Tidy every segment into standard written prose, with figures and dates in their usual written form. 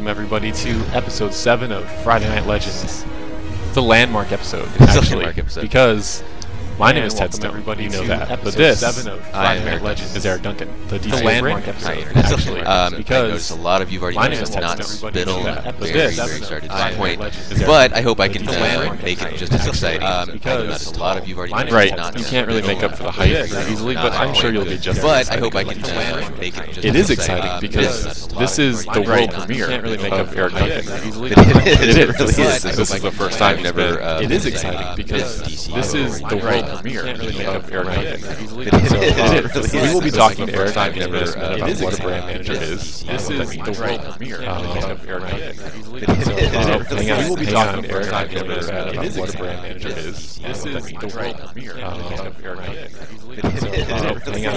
welcome everybody to episode 7 of Friday Night Legends. It's a landmark episode, actually, because my name is Ted Stone, everybody, you know that, but this is Eric Duncan, the DCUO episode, actually, because I noticed a lot of you have already noticed not spittle, very started to this point, but but I hope I can make it just as exciting, because a lot of you have already noticed right, you can't really make up for the hype very easily, but I'm sure you'll be just as but I hope I can make it just It is exciting because this is the world premiere of Eric Duncan. It is. This is the first time you've never. It is exciting because this is the world premiere of Eric Duncan. So we will be talking to Eric Duncan about what a brand manager is. This is the world premiere of Eric Duncan. We will be talking to Eric Duncan about what a brand manager is. This is the world premiere of Eric Duncan. We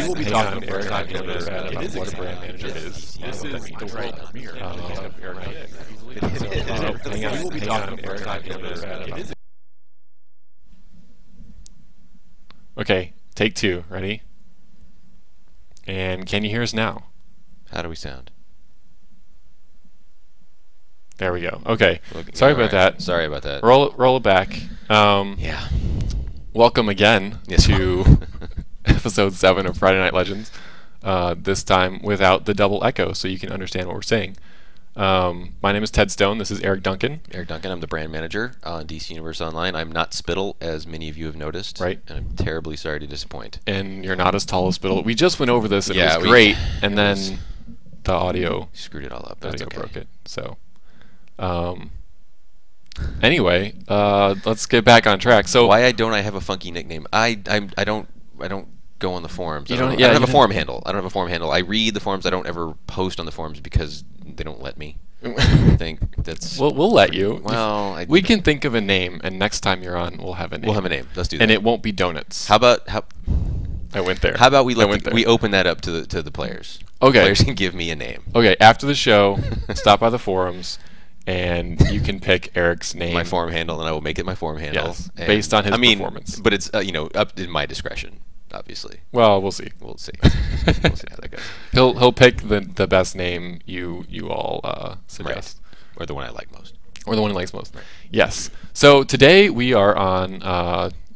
will be talking to Eric Duncan about what a brand manager is. This is the world premiere of Eric Duncan. We will be talking to Eric Duncan about. Okay, take 2. Ready? And can you hear us now? How do we sound? There we go. Okay. Sorry about that. Sorry about that. Roll it back. Yeah. Welcome again to episode 7 of Friday Night Legends. This time without the double echo, so you can understand what we're saying. My name is Ted Stone. This is Eric Duncan. Eric Duncan. I'm the brand manager on DC Universe Online. I'm not Spittle, as many of you have noticed. Right. And I'm terribly sorry to disappoint. And you're not as tall as Spittle. We just went over this, and it was great. And then the audio screwed it all up. The audio broke it. So, anyway, let's get back on track. So, why don't I have a funky nickname? I don't go on the forums. You I don't have a forum handle. I don't have a forum handle. I read the forums. I don't ever post on the forums because they don't let me. I think that's. We'll let you. Well, we can think of a name, and next time you're on, we'll have a name. We'll have a name. Let's do that. And it won't be donuts. How about I went there. How about we we open that up to the players? Okay. The players can give me a name. Okay. After the show, stop by the forums, and you can pick Eric's name, my forum handle, and I will make it my forum handle. Yes, based on his performance. But it's up in my discretion. Obviously. Well, we'll see. We'll see. We'll see how that goes. He'll pick the best name you all suggest, right. Or the one I like most, or the one he likes most. Right. Yes. So today we are on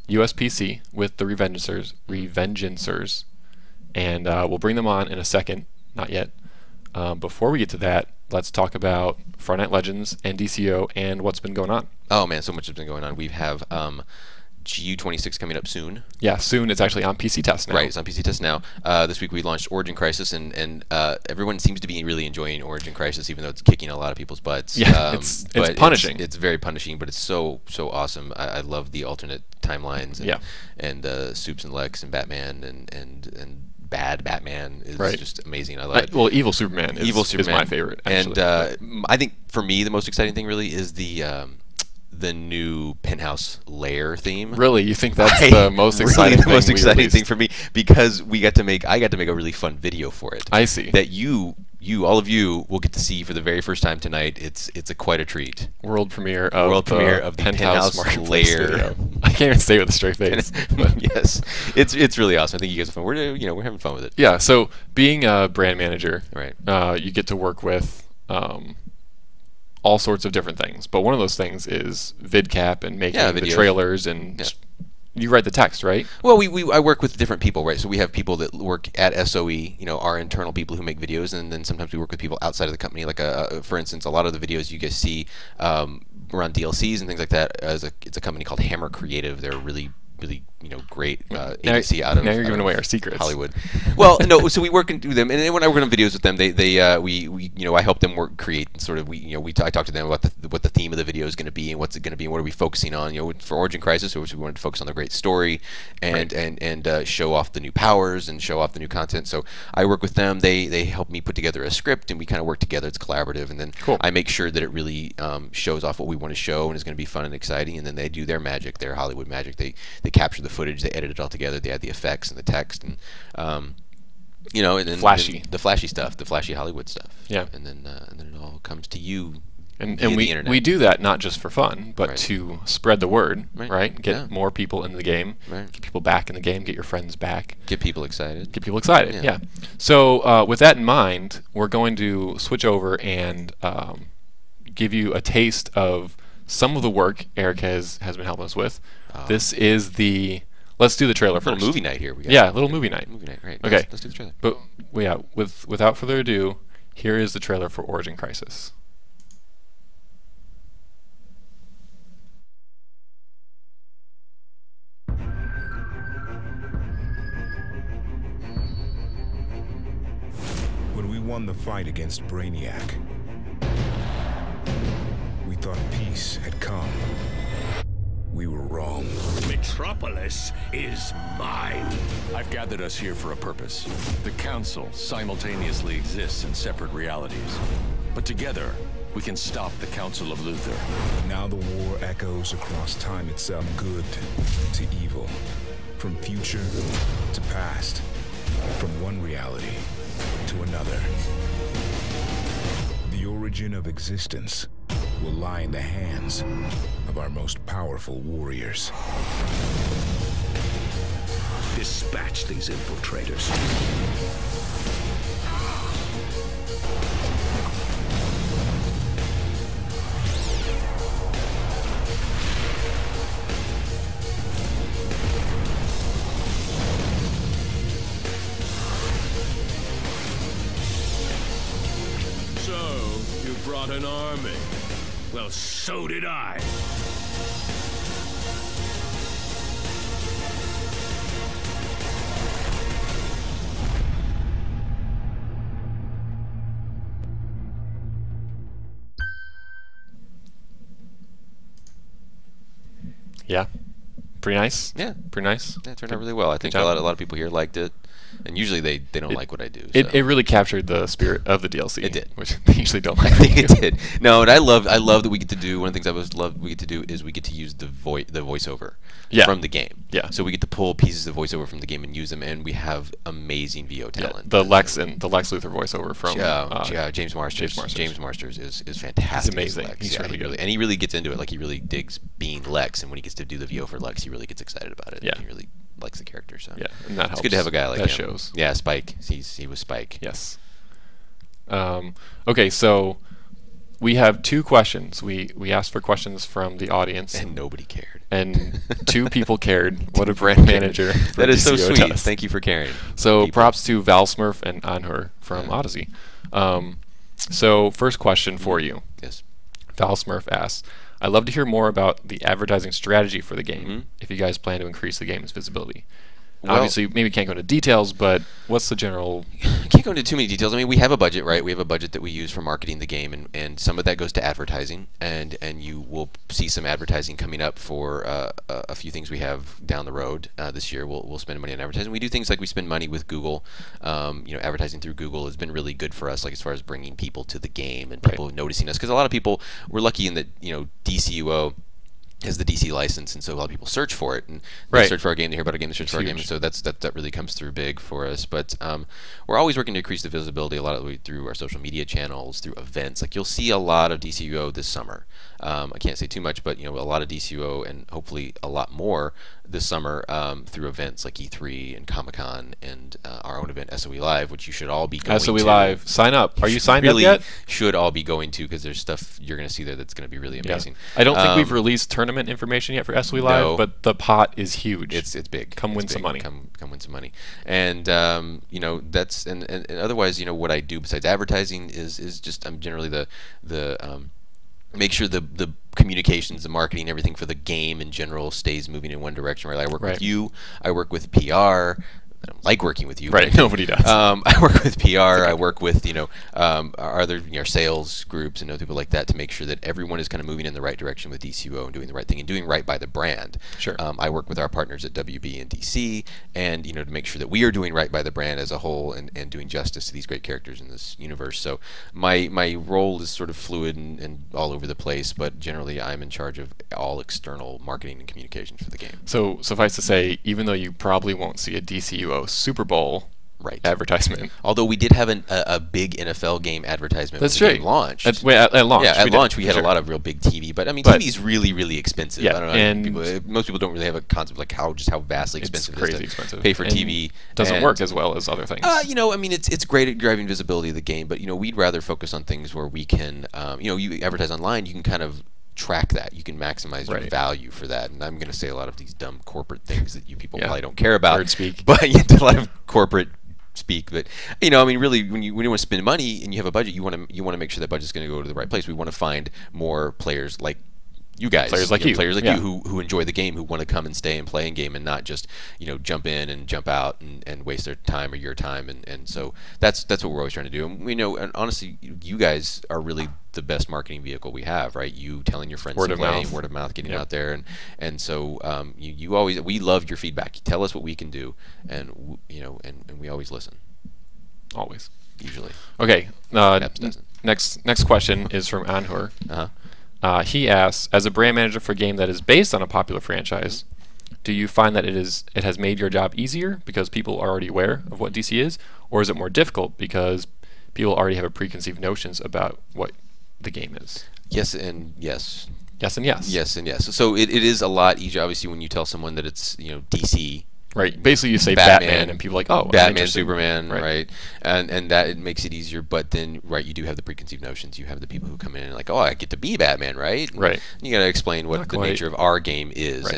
USPC with the Revengencers, and we'll bring them on in a second. Not yet. Before we get to that, let's talk about Friday Night Legends and DCUO and what's been going on. Oh man, so much has been going on. We have GU26 coming up soon. Yeah, soon. It's actually on PC test now. Right, it's on PC test now. This week we launched Origin Crisis, and everyone seems to be really enjoying Origin Crisis, even though it's kicking a lot of people's butts. Yeah, it's punishing. It's very punishing, but it's so awesome. I love the alternate timelines, and Supes and Lex and Batman and Bad Batman is just amazing. I love it. Well, Evil Superman is my favorite, actually. And I think for me the most exciting thing really is the new Penthouse Lair theme. Really, you think that's the most exciting thing? The most exciting thing for me, because I got to make a really fun video for it. I see. That all of you will get to see for the very first time tonight. It's quite a treat. World premiere of the Penthouse Lair. I can't even say it with a straight face. Yes, it's really awesome. I think you guys are fun. We're having fun with it. Yeah. So being a brand manager, right? You get to work with all sorts of different things, but one of those things is VidCap and making the trailers, and you write the text, right? Well, I work with different people, right? So we have people that work at SOE, our internal people who make videos, and then sometimes we work with people outside of the company. Like, for instance, a lot of the videos you guys see around DLCs and things like that. It's a company called Hammer Creative. They're really great agency out of. Now you're giving away our secrets. Hollywood. Well, no. So we work and do them, and when I work on videos with them, I help them create sort of I talk to them about what the theme of the video is going to be and what's it going to be and what are we focusing on. For Origin Crisis, we wanted to focus on the great story and show off the new powers and show off the new content. So I work with them. They help me put together a script, and we kind of work together. It's collaborative, and then I make sure that it really shows off what we want to show and is going to be fun and exciting. And then they do their magic, their Hollywood magic. They capture the footage, they edit it all together, they add the effects and the text, and and then the flashy stuff, the flashy Hollywood stuff. Yeah. And then it all comes to you. And we do that not just for fun, but to spread the word, right? Get more people in the game, get people back in the game, get your friends back. Get people excited. Get people excited, yeah. So with that in mind, we're going to switch over and give you a taste of some of the work Eric has been helping us with. This is the... Let's do the trailer first. Little movie night here. We got yeah, little movie night. Movie night, right. Okay. Let's do the trailer. But yeah, without further ado, here is the trailer for Origin Crisis. When we won the fight against Brainiac, we thought peace had come. We were wrong. Metropolis is mine. I've gathered us here for a purpose. The Council simultaneously exists in separate realities. But together, we can stop the Council of Luthor. Now the war echoes across time itself, good to evil. From future to past. From one reality to another. The origin of existence will lie in the hands of our most powerful warriors. Dispatch these infiltrators. So, you brought an army. Well, so did I. Yeah, pretty nice. Yeah, pretty nice. Yeah, it turned out really well. I think a lot of people here liked it, and usually they don't like what I do. So. It really captured the spirit of the DLC. It did, which they usually don't like. I think it did. No, and I love that we get to do one of the things we get to do is we get to use the voiceover from the game. Yeah. So we get to pull pieces of voiceover from the game and use them, and we have amazing VO talent. The Lex Luthor voiceover from James Marsters. James Marsters is fantastic. He's amazing. Lex. He's really good. And he really gets into it. Like he really digs being Lex, and when he gets to do the VO for Lex, he really gets excited about it. Yeah. And he really likes the character. So yeah, and that helps. It's good to have a guy like that him. Shows. Yeah, Spike. He was Spike. Yes. Okay, so we have 2 questions. We asked for questions from the audience, and nobody cared. And 2 people cared. What a brand manager! That is so DCUO sweet. does. Thank you for caring. So props to Valsmurf and Anhur from Odyssey. So first question for you. Yes. Valsmurf asks, I'd love to hear more about the advertising strategy for the game, if you guys plan to increase the game's visibility. Well, obviously, maybe can't go into details, but what's the general... Can't go into too many details. I mean, we have a budget, right? We have a budget that we use for marketing the game, and some of that goes to advertising, and you will see some advertising coming up for a few things we have down the road this year. We'll spend money on advertising. We do things like we spend money with Google. Advertising through Google has been really good for us, like as far as bringing people to the game and people noticing us. Because a lot of people, we're lucky in that, DCUO has the DC license, and so a lot of people search for it, and they search for our game, they hear about our game, they search for our game, and so that really comes through big for us. But we're always working to increase the visibility a lot of the way through our social media channels, through events. Like you'll see a lot of DCUO this summer. I can't say too much, but a lot of DCUO and hopefully a lot more this summer through events like E3 and Comic-Con and our own event SOE Live, which you should all be going to. SOE Live, sign up. Are you signed really up yet? Should all be going to, because there's stuff you're going to see there that's going to be really amazing. I don't think we've released tournament information yet for SOE Live, but the pot is huge. It's big. Come win some money. Come win some money. And that's and otherwise, what I do besides advertising is just I'm generally the make sure the communications, the marketing, everything for the game in general stays moving in one direction. Right? I work with you. I work with PR. I don't like working with you. Right, nobody does. I work with PR. I work with our other sales groups and people like that to make sure that everyone is kind of moving in the right direction with DCUO and doing the right thing and doing right by the brand. Sure. I work with our partners at WB and DC, and to make sure that we are doing right by the brand as a whole and doing justice to these great characters in this universe. So my role is sort of fluid and all over the place, but generally I'm in charge of all external marketing and communications for the game. So suffice to say, even though you probably won't see a DCUO Super Bowl advertisement. Although we did have a big NFL game advertisement when the game launched. At launch. Yeah, at launch we had a lot of real big TV. But I mean, TV is really, really expensive. Yeah, I don't know. and most people don't really have a concept like how vastly expensive it's crazy it is to expensive. pay for and TV. Doesn't work as well as other things. You know, I mean, it's great at driving visibility of the game, but you know, we'd rather focus on things where we can, you know, you advertise online, you can kind of track that. You can maximize your value for that. And I'm going to say a lot of these dumb corporate things that you people probably don't care about. Word speak. But you do a lot of corporate speak. But you know, I mean, really, when you want to spend money and you have a budget, you want to make sure that budget's going to go to the right place. We want to find more players like you guys, players like you who enjoy the game, who want to come and stay and play in game and not just, you know, jump in and jump out and waste their time or your time. And so that's what we're always trying to do. And we know, and honestly, you guys are really the best marketing vehicle we have, right? You telling your friends to play, word of mouth, getting out there, and so you always, we love your feedback. You tell us what we can do, and you know, and we always listen. Always. Usually. Okay. Next question is from Anhur. He asks, as a brand manager for a game that is based on a popular franchise, do you find that it has made your job easier because people are already aware of what DC is, or is it more difficult because people already have a preconceived notions about what the game is? Yes and yes. Yes and yes. Yes and yes. So it is a lot easier, obviously, when you tell someone that it's, you know, DC. Right. Basically, you say Batman and people are like, oh, Batman, Superman, right? And that it makes it easier. But then, right, you do have the preconceived notions. You have the people who come in and like, oh, I get to be Batman, right? And you got to explain what the nature of our game is,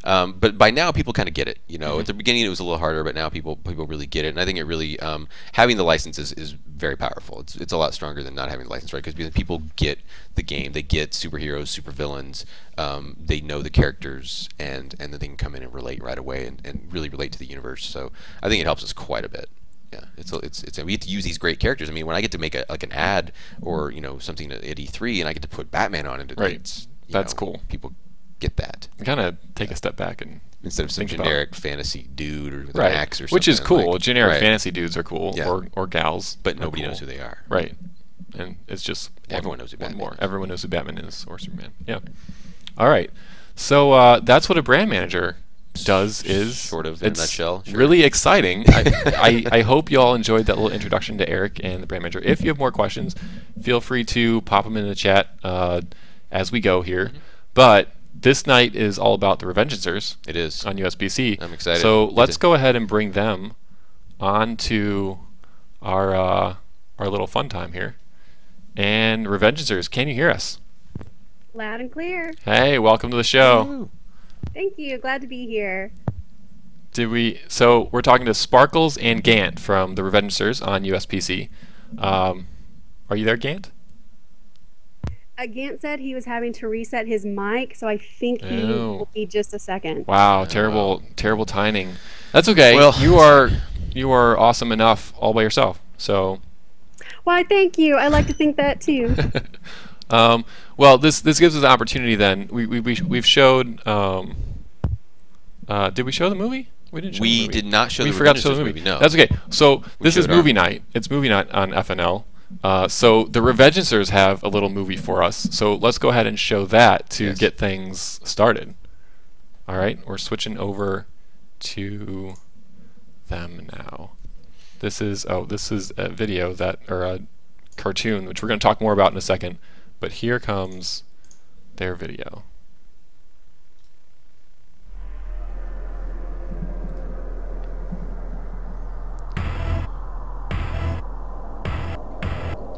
but by now people kind of get it. You know, at the beginning it was a little harder, but now people really get it. And I think it really having the license is very powerful. It's a lot stronger than not having the license, right? Because people get the game, they get superheroes, supervillains. They know the characters, and then they can come in and relate right away and really relate to the universe. So I think it helps us quite a bit. Yeah, we get to use these great characters. I mean, when I get to make an ad or, you know, something at E3 and I get to put Batman on it, that's cool. People get that. You kind of take a step back and instead of some generic fantasy dude or with an axe or something, which is cool. Like, generic fantasy dudes are cool, or gals, but nobody knows who they are. Right, and it's just everyone knows who Batman is. Everyone knows who Batman is or Superman. Yeah. All right. So that's what a brand manager does, is sort of in a nutshell. Really exciting. I hope you all enjoyed that little introduction to Eric and the brand manager. If you have more questions, feel free to pop them in the chat as we go here. But this night is all about the Revengencers. It is on USBC. I'm excited. So let's go ahead and bring them onto our little fun time here. And Revengencers, can you hear us? Loud and clear. Hey, welcome to the show. Woo. Thank you. Glad to be here. So we're talking to Sparkles and Gant from the Revengencers on USPC. Are you there, Gant? Gant said he was having to reset his mic, so I think he will be just a second. Wow, terrible timing. That's okay. Well, you are awesome enough all by yourself. So. Why, thank you. I like to think that too. Well, this gives us an opportunity. Then we've showed. Did we show the movie? We didn't. We did not show. We forgot to show the movie. No, that's okay. So this is movie night. It's movie night on FNL. So the Revengencers have a little movie for us. So let's go ahead and show that to get things started. All right, we're switching over to them now. This is a video or a cartoon, which we're going to talk more about in a second. But here comes their video.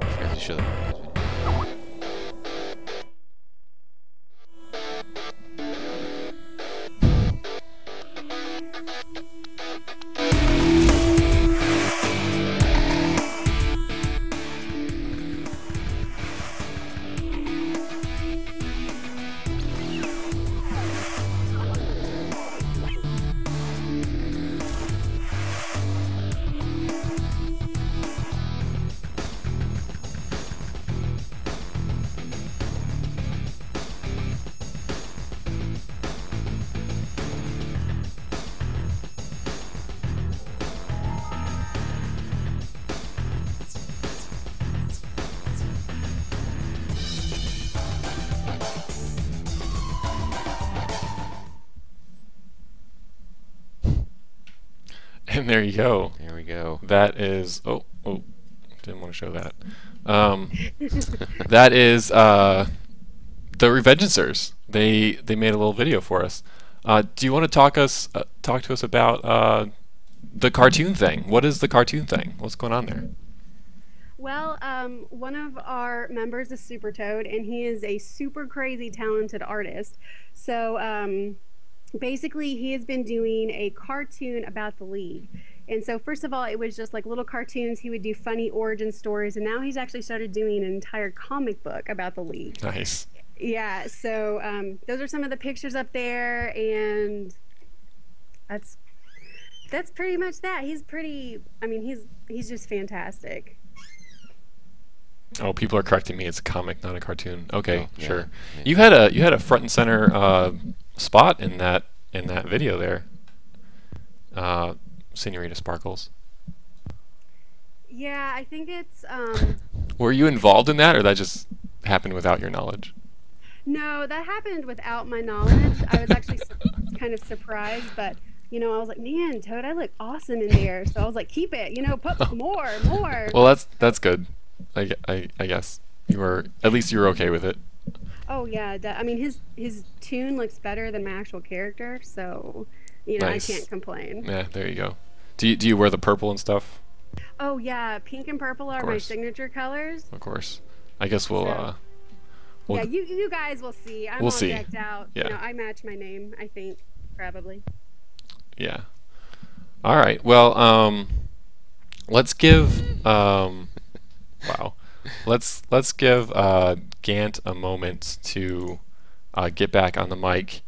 I forgot to show them. And there you go. There we go. That is... Oh, didn't want to show that. That is the Revengencers. They made a little video for us. Do you want to talk to us about the cartoon thing? What is the cartoon thing? What's going on there? Well, one of our members is Super Toad, and he is a super crazy talented artist. So basically, he has been doing a cartoon about the League. And so first of all, it was just like little cartoons. He would do funny origin stories, and now he's actually started doing an entire comic book about the League. Nice. Yeah, so those are some of the pictures up there, and that's pretty much that. He's pretty, I mean, he's just fantastic. Oh, people are correcting me. It's a comic, not a cartoon. Okay, yeah, sure. yeah. You had a front and center spot in that video there, Senorita Sparkles. Yeah, I think it's. Were you involved in that, or that just happened without your knowledge? No, that happened without my knowledge. I was actually kind of surprised, but you know, I was like, man, Toad, I look awesome in there. So I was like, keep it, you know, put more. Well, that's good. I guess you were, at least you were okay with it. Oh yeah, I mean his tune looks better than my actual character, so you know, Nice. I can't complain. Yeah, there you go. Do you wear the purple and stuff? Oh yeah, pink and purple are my course. signature colors. Of course. I guess we'll. So, we'll yeah, you guys will see. I'm we'll all see. decked out. Yeah. You know, I match my name, I think, probably. Yeah. All right. Well, let's give wow. Let's give Gant a moment to get back on the mic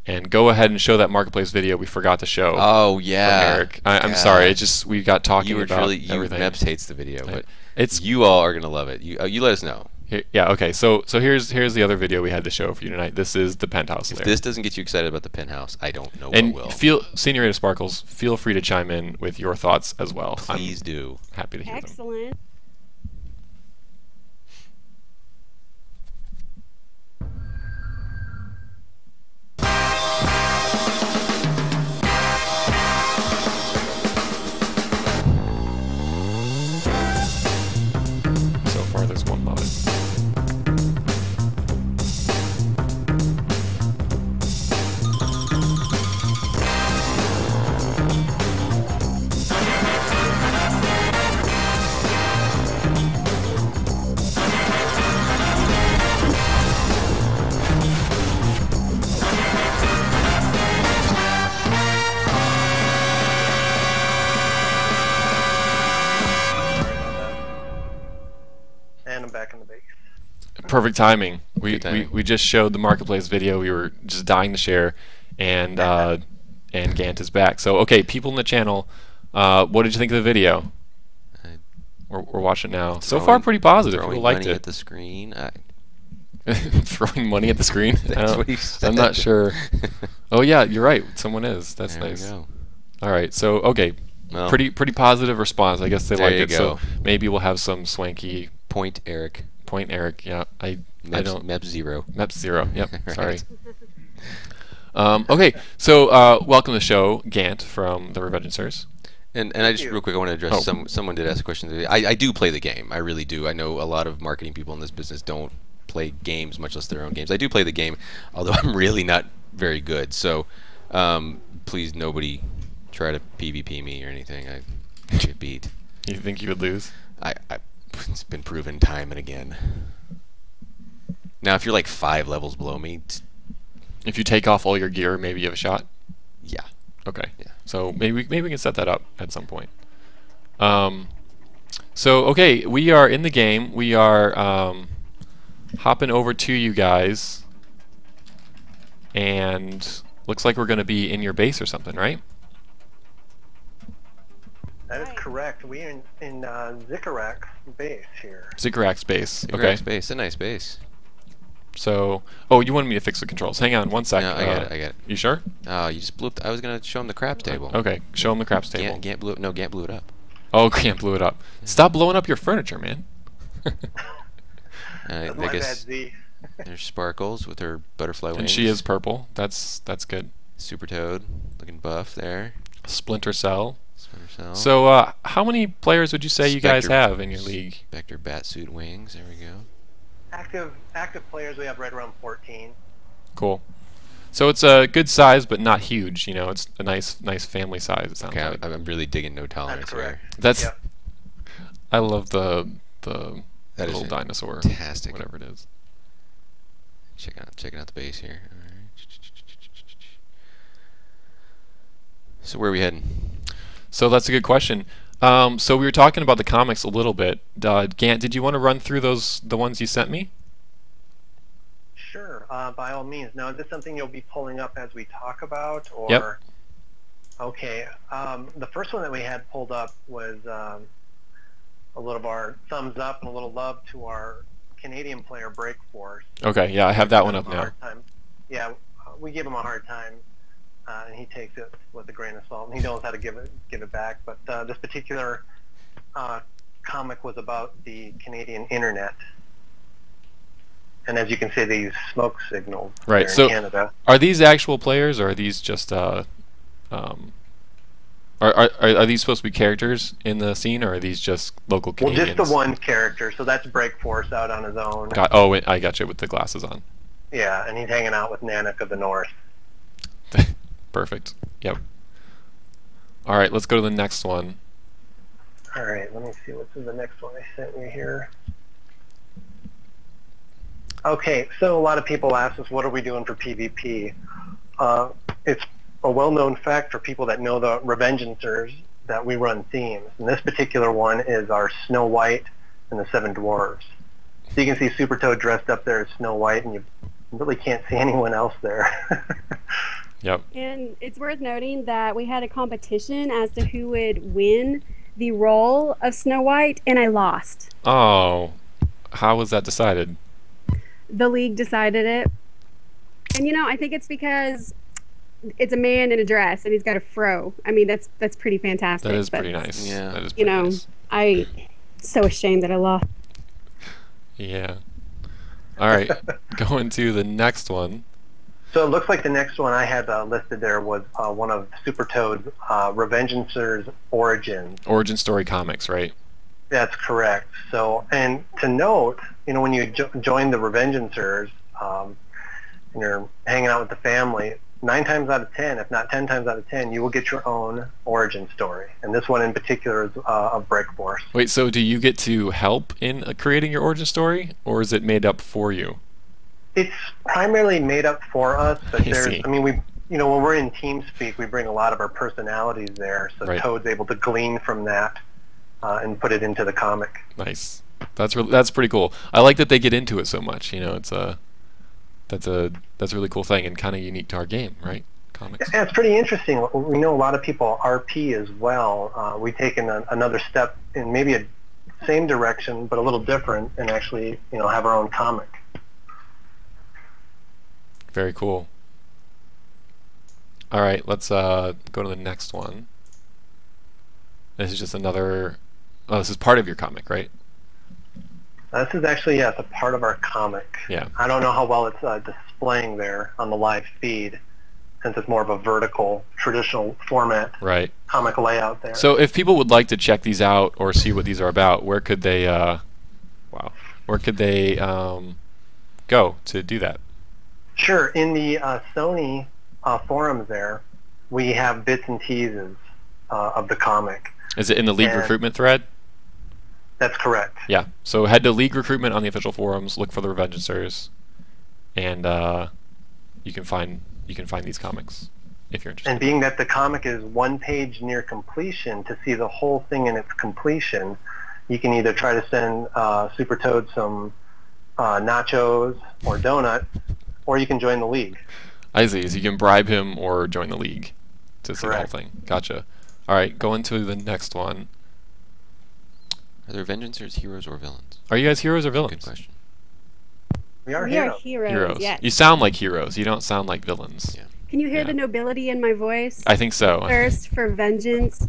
and go ahead and show that marketplace video we forgot to show. Oh yeah, from Eric. I'm sorry. It just we got talking about everything. Meps hates the video, but it's you all are gonna love it. You let us know. Yeah. Okay. So here's the other video we had to show for you tonight. This is the penthouse If lair. this doesn't get you excited about the penthouse, I don't know And what will. Senorita Sparkles, feel free to chime in with your thoughts as well. Please do. I'm happy to hear them. Excellent. So far, there's one mod. And I'm back in the base. Perfect timing. We Good timing. we just showed the marketplace video. We were just dying to share, and Gant is back. So okay, people in the channel, what did you think of the video? We're watching it now. So far, pretty positive. People Throwing liked money it. at the screen. Throwing money at the screen. That's what he said. I'm not sure. Oh yeah, you're right. Someone is. That's There we nice. go. All right. So okay, Well, pretty positive response. I guess they There like you it. So go. maybe we'll have some swanky point Eric. point. Eric. Yeah. I don't. Mep 0. Mep 0. Yep. Right. Sorry. Okay. So welcome to the show, Gant from the Revengencers. And I just you. real quick I want to address Oh. someone did ask a question today. I do play the game. I really do. I know a lot of marketing people in this business don't play games, much less their own games. I do play the game, although I'm really not very good. So please nobody try to PvP me or anything. I get beat. You think you would lose? It's been proven time and again. Now if you're like 5 levels below me, If you take off all your gear, maybe you have a shot. yeah. Okay. Yeah. So maybe we can set that up at some point. So okay, we are in the game. We are hopping over to you guys, and looks like we're going to be in your base or something, right? That is Right. correct. We are in Zikarak's base here. Ziggurat's base. You're Okay. right, space. A nice base. So, oh, you wanted me to fix the controls. Hang on one sec. No, I got it. I got it. You sure? Oh, you just blew up. I was gonna show him the craps table. Okay. Show them the craps table. Gant blew it. No, Gant blew it up. Oh, Gant blew it up. Stop blowing up your furniture, man. I My bad, guess Z. there's Sparkles with her butterfly wings. And she is purple. That's good. Super Toad, looking buff there. Splinter Cell. So, how many players would you say you guys have in your league? Spectre Batsuit Wings. There we go. Active players, we have right around 14. Cool. So it's a good size, but not huge. You know, it's a nice family size. It sounds Okay, like. I'm really digging no tolerance here. That's. Yep. I love the little dinosaur. Fantastic. Whatever it is. Checking out the base here. All right. So where are we heading? So that's a good question. So we were talking about the comics a little bit. Gant, did you want to run through the ones you sent me? Sure, by all means. Now, is this something you'll be pulling up as we talk about, or? Yep. Okay. The first one that we had pulled up was a little of our thumbs up and a little love to our Canadian player Breakforce. Okay. Yeah, I have that one up now. Yeah, we give him a hard time. And he takes it with a grain of salt, and he knows how to give it back. But this particular comic was about the Canadian internet, and as you can see, these smoke signals right. in So, Canada. Are these actual players, or are these just are these supposed to be characters in the scene, or are these just local Canadians? Well, just the one character. So that's Breakforce out on his own. Oh, I got you with the glasses on. Yeah, and he's hanging out with Nanak of the North. Perfect. Yep. All right, let's go to the next one. All right, let me see what's in the next one I sent you here. Okay, so a lot of people ask us, what are we doing for PvP? It's a well-known fact for people that know the Revengencers that we run themes. And this particular one is our Snow White and the Seven Dwarves. So you can see Super Toad dressed up there as Snow White, and you really can't see anyone else there. Yep. And it's worth noting that we had a competition as to who would win the role of Snow White, and I lost. Oh, how was that decided? The league decided it. And you know, I think it's because it's a man in a dress and he's got a fro. I mean, that's pretty fantastic. That is pretty nice. Yeah. That is pretty nice. I'm so ashamed that I lost. Yeah. All right. Going to the next one. So it looks like the next one I had listed there was one of Super Toad's Revengencers Origins. Origin story comics, right? That's correct. So, and to note, you know, when you join the Revengencers, and you're hanging out with the family, 9 times out of 10, if not 10 times out of 10, you will get your own origin story. And this one in particular is of Breakforce. Wait, so do you get to help in creating your origin story, or is it made up for you? It's primarily made up for us, but I mean, you know, when we're in TeamSpeak, we bring a lot of our personalities there, so right. Toad's able to glean from that and put it into the comic. Nice. That's pretty cool. I like that they get into it so much. You know, that's a really cool thing and kind of unique to our game, right? Comics. Yeah, it's pretty interesting. We know a lot of people RP as well. We've taken another step in maybe a same direction, but a little different, and actually, you know, have our own comic. Very cool. All right, let's go to the next one. This is just another. Oh, this is part of your comic, right? This is actually, yes, a part of our comic. Yeah. I don't know how well it's displaying there on the live feed, since it's more of a vertical, traditional format right. comic layout there. So if people would like to check these out or see what these are about, where could they? Where could they go to do that? Sure. In the Sony forums there, we have bits and teases of the comic. Is it in the League recruitment thread? That's correct. Yeah. So head to League recruitment on the official forums, look for the Revengencers, and you can find these comics if you're interested. And being that the comic is one page near completion, to see the whole thing in its completion, you can either try to send Super Toad some nachos or donut, or you can join the League. I see. So you can bribe him or join the League to see Correct. the whole thing. Gotcha. All right, going to the next one. Are the Revengencers heroes or villains? Are you guys heroes or villains? Good question. We are We heroes. are heroes. Yes. You sound like heroes. You don't sound like villains. Yeah. Can you hear Yeah. the nobility in my voice? I think so. Thirst for vengeance.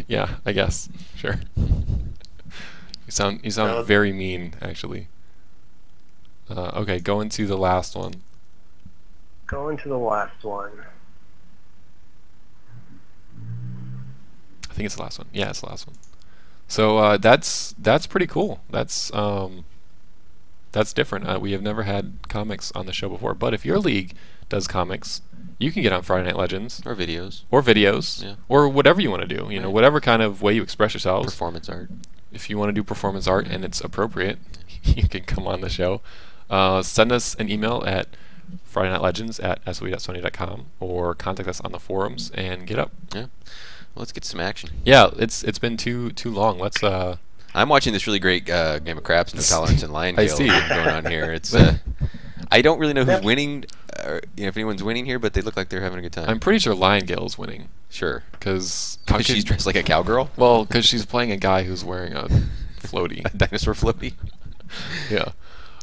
Yeah, I guess. Sure. You sound very mean, actually. Okay, going to the last one. Going to the last one. think it's the last one. Yeah, it's the last one. So that's pretty cool. That's different. We have never had comics on the show before. But if your league does comics, you can get on Friday Night Legends. Or videos. Or videos. Yeah. Or whatever you want to do. You know, whatever kind of way you express yourselves. Performance art. If you want to do performance art and it's appropriate, you can come on the show. Send us an email at FridayNightLegends@SOE.Sony.com or contact us on the forums and get up. Yeah. Well, let's get some action. Yeah, it's been too long. Let's. I'm watching this really great Game of Craps, No Tolerance, and Lion I Kill see. going on here. It's I don't really know who's winning, if anyone's winning here, but they look like they're having a good time. I'm pretty sure Lion Gale's winning. Sure. Because she's dressed like a cowgirl? Well, because she's playing a guy who's wearing a floaty. A dinosaur floaty? Yeah.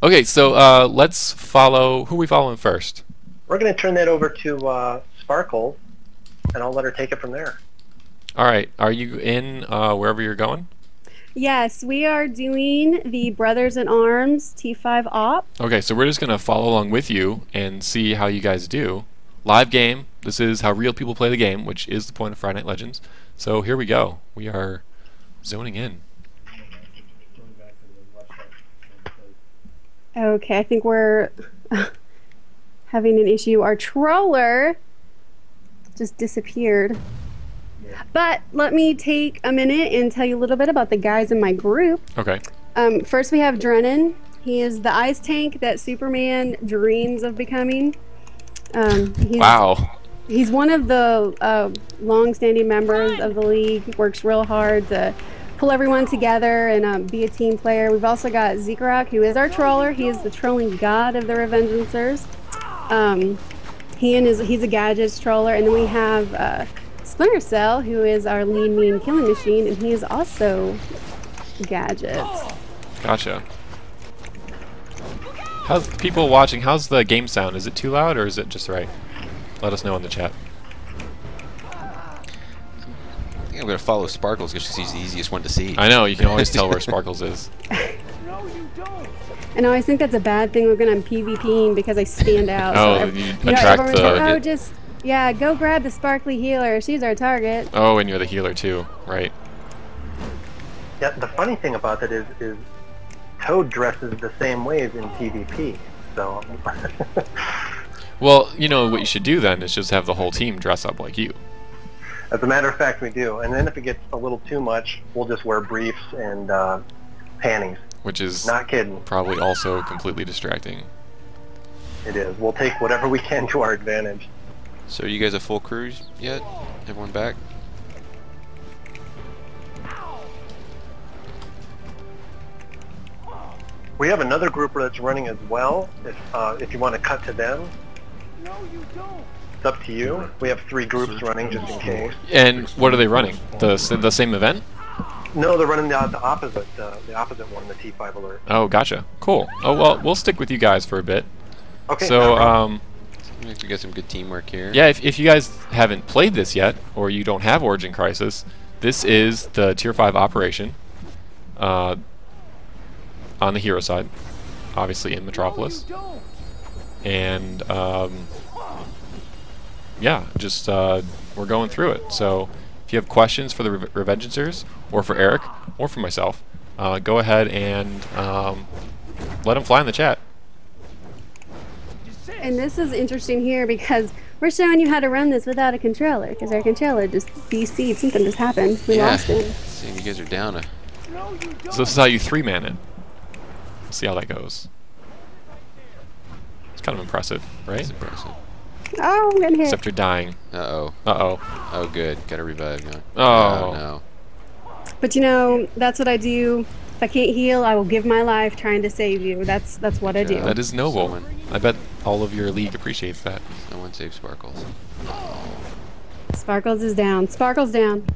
Okay, so let's follow. Who are we following first? We're going to turn that over to Sparkle, and I'll let her take it from there. All right. Are you in wherever you're going? Yes, we are doing the Brothers in Arms T5 Op. Okay, so we're just going to follow along with you and see how you guys do. Live game. This is how real people play the game, which is the point of Friday Night Legends. So here we go. We are zoning in. Okay, I think we're having an issue. Our troller just disappeared. But let me take a minute and tell you a little bit about the guys in my group. Okay. First we have Drennan. He is the ice tank that Superman dreams of becoming. Wow. He's one of the long-standing members of the league. Works real hard to pull everyone together and be a team player. We've also got Zekarok, who is our troller. He is the trolling god of the Revengencers. He's a gadgets troller. And then we have Splinter Cell, who is our lean, mean killing machine, and he is also gadgets. Gotcha. How's people watching? How's the game sound? Is it too loud or is it just right? Let us know in the chat. I think I'm going to follow Sparkles because she's the easiest one to see. I know, you can always tell where Sparkles is. And I always think that's a bad thing. We're going to PvPing because I stand out. Oh, so you attract the... just... Yeah, go grab the sparkly healer. She's our target. Oh, and you're the healer too, right? Yeah, the funny thing about that is Toad dresses the same way as in PvP. So. Well, you know what you should do then is just have the whole team dress up like you. As a matter of fact, we do. And then if it gets a little too much, we'll just wear briefs and panties. Which is not kidding. Probably also completely distracting. It is. We'll take whatever we can to our advantage. So you guys have full crews yet? Everyone back? We have another grouper that's running as well. If you want to cut to them. No, you don't. It's up to you. We have 3 groups running just in case. And what are they running? The same event? No, they're running the opposite one, the T5 alert. Oh, gotcha. Cool. Oh well, we'll stick with you guys for a bit. Okay. So we got some good teamwork here. Yeah, if you guys haven't played this yet, or you don't have Origin Crisis, this is the Tier 5 operation on the hero side, obviously in Metropolis. And yeah, just we're going through it. So if you have questions for the Revengencers, or for Eric, or for myself, go ahead and let them fly in the chat. And this is interesting here because we're showing you how to run this without a controller, because our controller just DC'd. Something just happened. We lost him. Seeing you guys are down. So this is how you 3-man it. Let's see how that goes. It's kind of impressive, right? It's impressive. Oh, I'm getting hit. Except you're dying. Uh-oh. Uh-oh. Oh, good. Got to revive now. Oh. No. But you know, that's what I do. If I can't heal, I will give my life trying to save you. That's what I do. That is noble. I bet all of your league appreciates that. Someone save Sparkles. Sparkles is down. Sparkles down.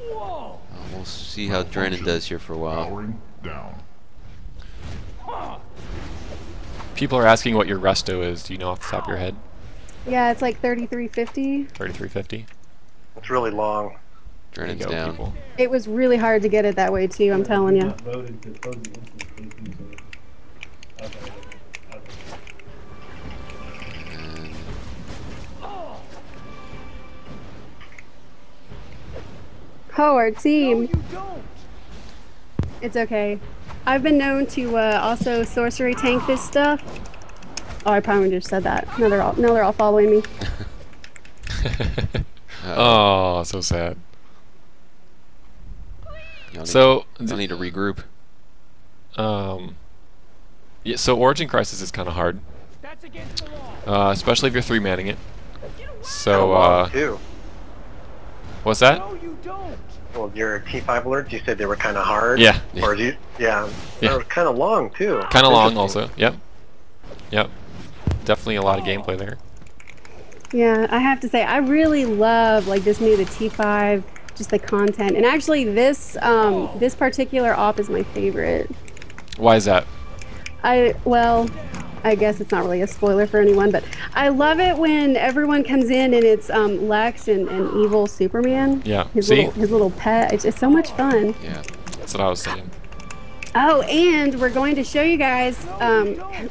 We'll see how Drennan does here for a while. People are asking what your resto is. Do you know off the top of your head? Yeah, it's like 3350. 3350. It's really long. Drennan's down. People. It was really hard to get it that way too, I'm telling you. Oh, our team. It's okay. I've been known to also sorcery tank this stuff. Oh, I probably just said that. No, they're all following me. Oh, so sad. You'll need to regroup. Yeah, so Origin Crisis is kind of hard, especially if you're 3-manning it. So, what's that? Well, your T5 alerts, you said they were kind of hard. Yeah. Or they were kind of long too. Kind of long, also. Yep. Yep. Definitely a lot of gameplay there. Yeah, I have to say, I really love the T5, just the content, and actually this this particular op is my favorite. Why is that? Well, I guess it's not really a spoiler for anyone, but I love it when everyone comes in and it's Lex and evil Superman. Yeah. His little pet. It's so much fun. Yeah. That's what I was saying. Oh, and we're going to show you guys,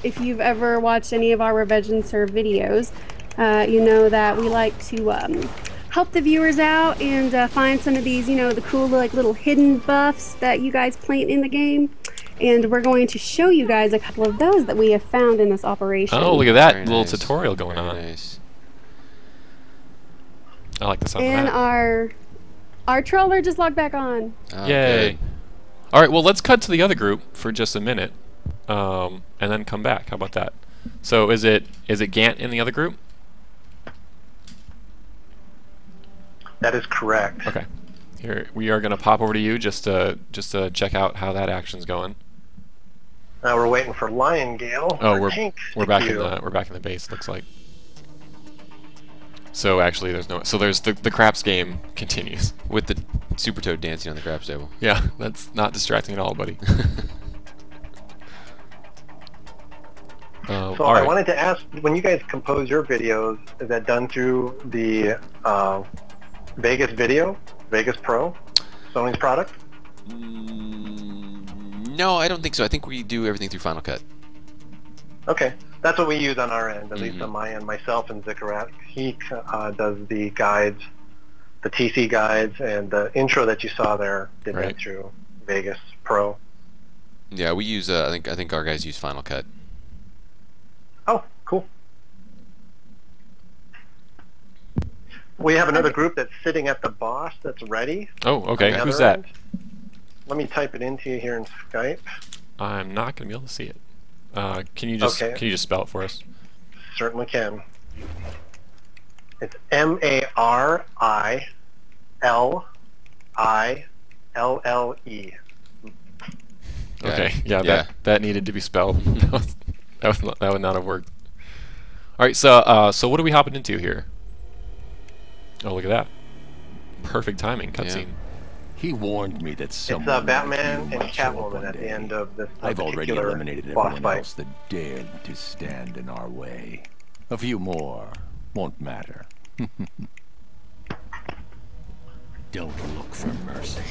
if you've ever watched any of our Revengencers videos, you know that we like to help the viewers out and find some of these, the cool little hidden buffs that you guys plant in the game. And we're going to show you guys a couple of those that we have found in this operation. Oh, look at that Very little nice. tutorial going on. Nice. I like the sound And of that. our troller just logged back on. Oh, Yay. good. All right, well, let's cut to the other group for just a minute, and then come back. How about that? So is it Gant in the other group? That is correct. Okay. Here we are going to pop over to you just to check out how that action's going. Now we're waiting for Lion Gale. Oh, our tank we're back in queue. the base. Looks like. So actually, there's the craps game continues With the Super Toad dancing on the craps table. Yeah, that's not distracting at all, buddy. So all right. I wanted to ask, when you guys compose your videos, is that done through the Vegas Pro, Sony's product? No, I don't think so. I think we do everything through Final Cut. Okay, that's what we use on our end, at least on my end. Myself and Zikarat, he does the guides, the TC guides, and the intro that you saw there did that through Vegas Pro. Yeah, we use. I think our guys use Final Cut. Oh, cool. We have another group that's sitting at the boss that's ready. Oh, okay. On the Who's other that? end. Let me type it into you here in Skype. I'm not going to be able to see it. Can you just spell it for us? Certainly can. It's M-A-R-I-L-I-L-L-E. Okay. Yeah. That needed to be spelled. that would not have worked. All right. So what are we hopping into here? Oh, look at that! Perfect timing, cutscene. He warned me that someone It's Batman like you and might show up Catwoman one at the day. end of this I've already particular eliminated boss everyone fight. else that dared to stand in our way. A few more won't matter. Don't look for mercy.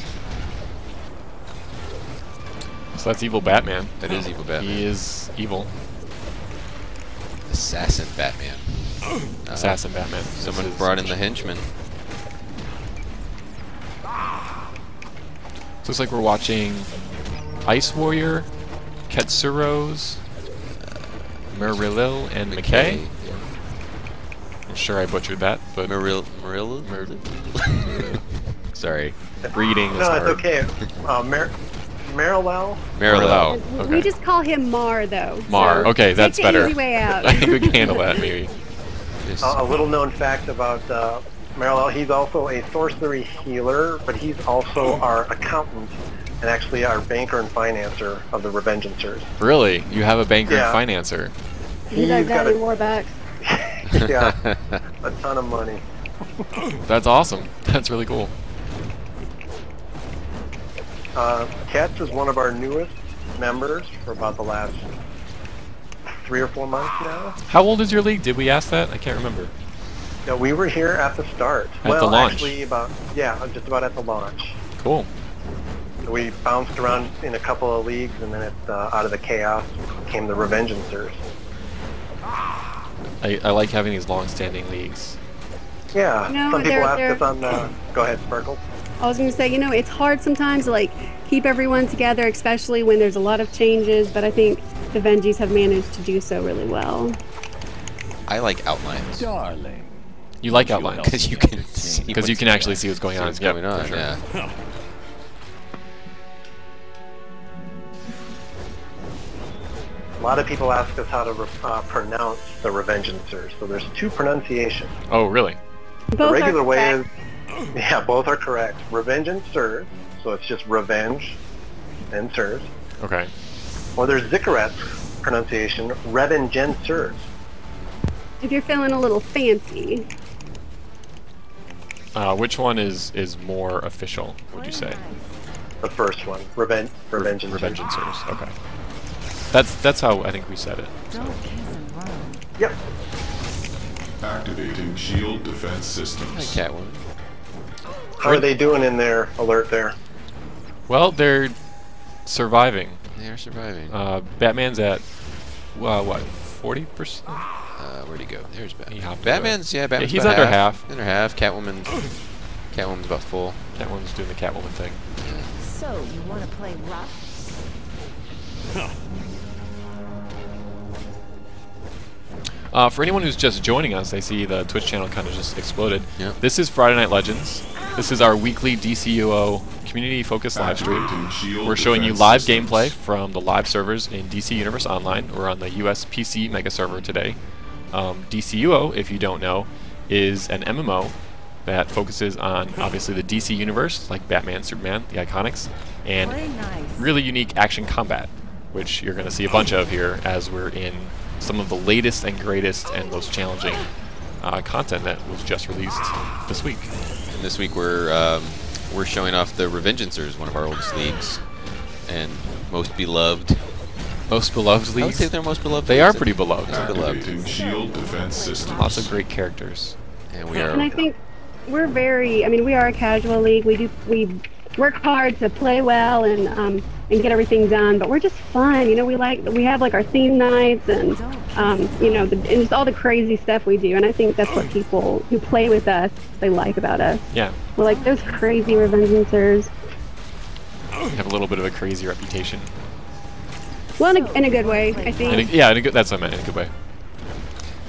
So that's evil Batman. That is evil Batman. He is evil. Assassin Batman. Assassin Batman. Someone brought in the henchman. So looks like we're watching Ice Warrior, Ketsuro's, Merilil, and McKay. I'm sure I butchered that, but Maril. Sorry. reading is No, hard. it's okay. Marilel? Marilel. Okay. We just call him Mar, though. Mar. So Okay, that's take the better. easy way out. I think we can handle that, maybe. A little known fact about Marilel, he's also a sorcery healer, but he's also our accountant and actually our banker and financer of the Revengencers. Really? You have a banker Yeah. and financer? He's our He's got daddy a- Warback. Yeah, a ton of money. That's awesome. That's really cool. Katz is one of our newest members for about the last 3 or 4 months now. How old is your league? Did we ask that? I can't remember. No, we were here at the start. At the launch. Actually, just about at the launch. Cool. We bounced around in a couple of leagues, and then out of the chaos came the Revengencers. I like having these long-standing leagues. Yeah, No, some people they're- ask us on the... Go ahead, Sparkle. I was going to say, you know, it's hard sometimes to like keep everyone together, especially when there's a lot of changes, but I think the Vengees have managed to do so really well. I like outlines. Darling. You like outlines Because you can see because you can actually see what's going on. what's going on. Sure. Yeah. A lot of people ask us how to pronounce the Revengencers. So there's two pronunciations. Oh, really? The Both regular are way is, correct. yeah, both are correct. Revengencers, so it's just revenge and sirs. Okay. Or there's Zikaret's pronunciation, Revengencers. If you're feeling a little fancy. Which one is more official, would you say? The first one, Revengencers. Revengencers. Okay. That's how I think we said it. So. Yep. Activating shield defense systems. Like Catwoman. How are they doing in their alert there? Well, they're surviving. They're surviving. Batman's at what, 40%? Where'd he go? There's Batman. He hopped Batman's Batman's he's about under half. Under half. Catwoman's about full. Catwoman's doing the Catwoman thing. So, you want to play rough? For anyone who's just joining us, I see the Twitch channel kind of just exploded. Yep. This is Friday Night Legends. This is our weekly DCUO community-focused live stream. We're showing you live gameplay from the live servers in DC Universe Online. We're on the US PC mega server today. DCUO, if you don't know, is an MMO that focuses on, obviously, the DC Universe, like Batman, Superman, the Iconics, and really unique action combat, which you're going to see a bunch of here as we're in some of the latest and greatest and most challenging content that was just released this week. And this week we're showing off the Revengencers, one of our oldest leagues, and most beloved. Most beloved leagues? I would say they're most beloved. They are pretty beloved. Activating shield defense systems. Lots of great characters. And we are. And I think we're very, I mean, we are a casual league. We work hard to play well and get everything done, but we're just fun. You know, we have like our theme nights and you know, and just all the crazy stuff we do. And I think that's what people who play with us, they like about us. Yeah. We're like those crazy Revengencers. We have a little bit of a crazy reputation. Well, in a good way, I think. Yeah, that's what I meant, in a good way.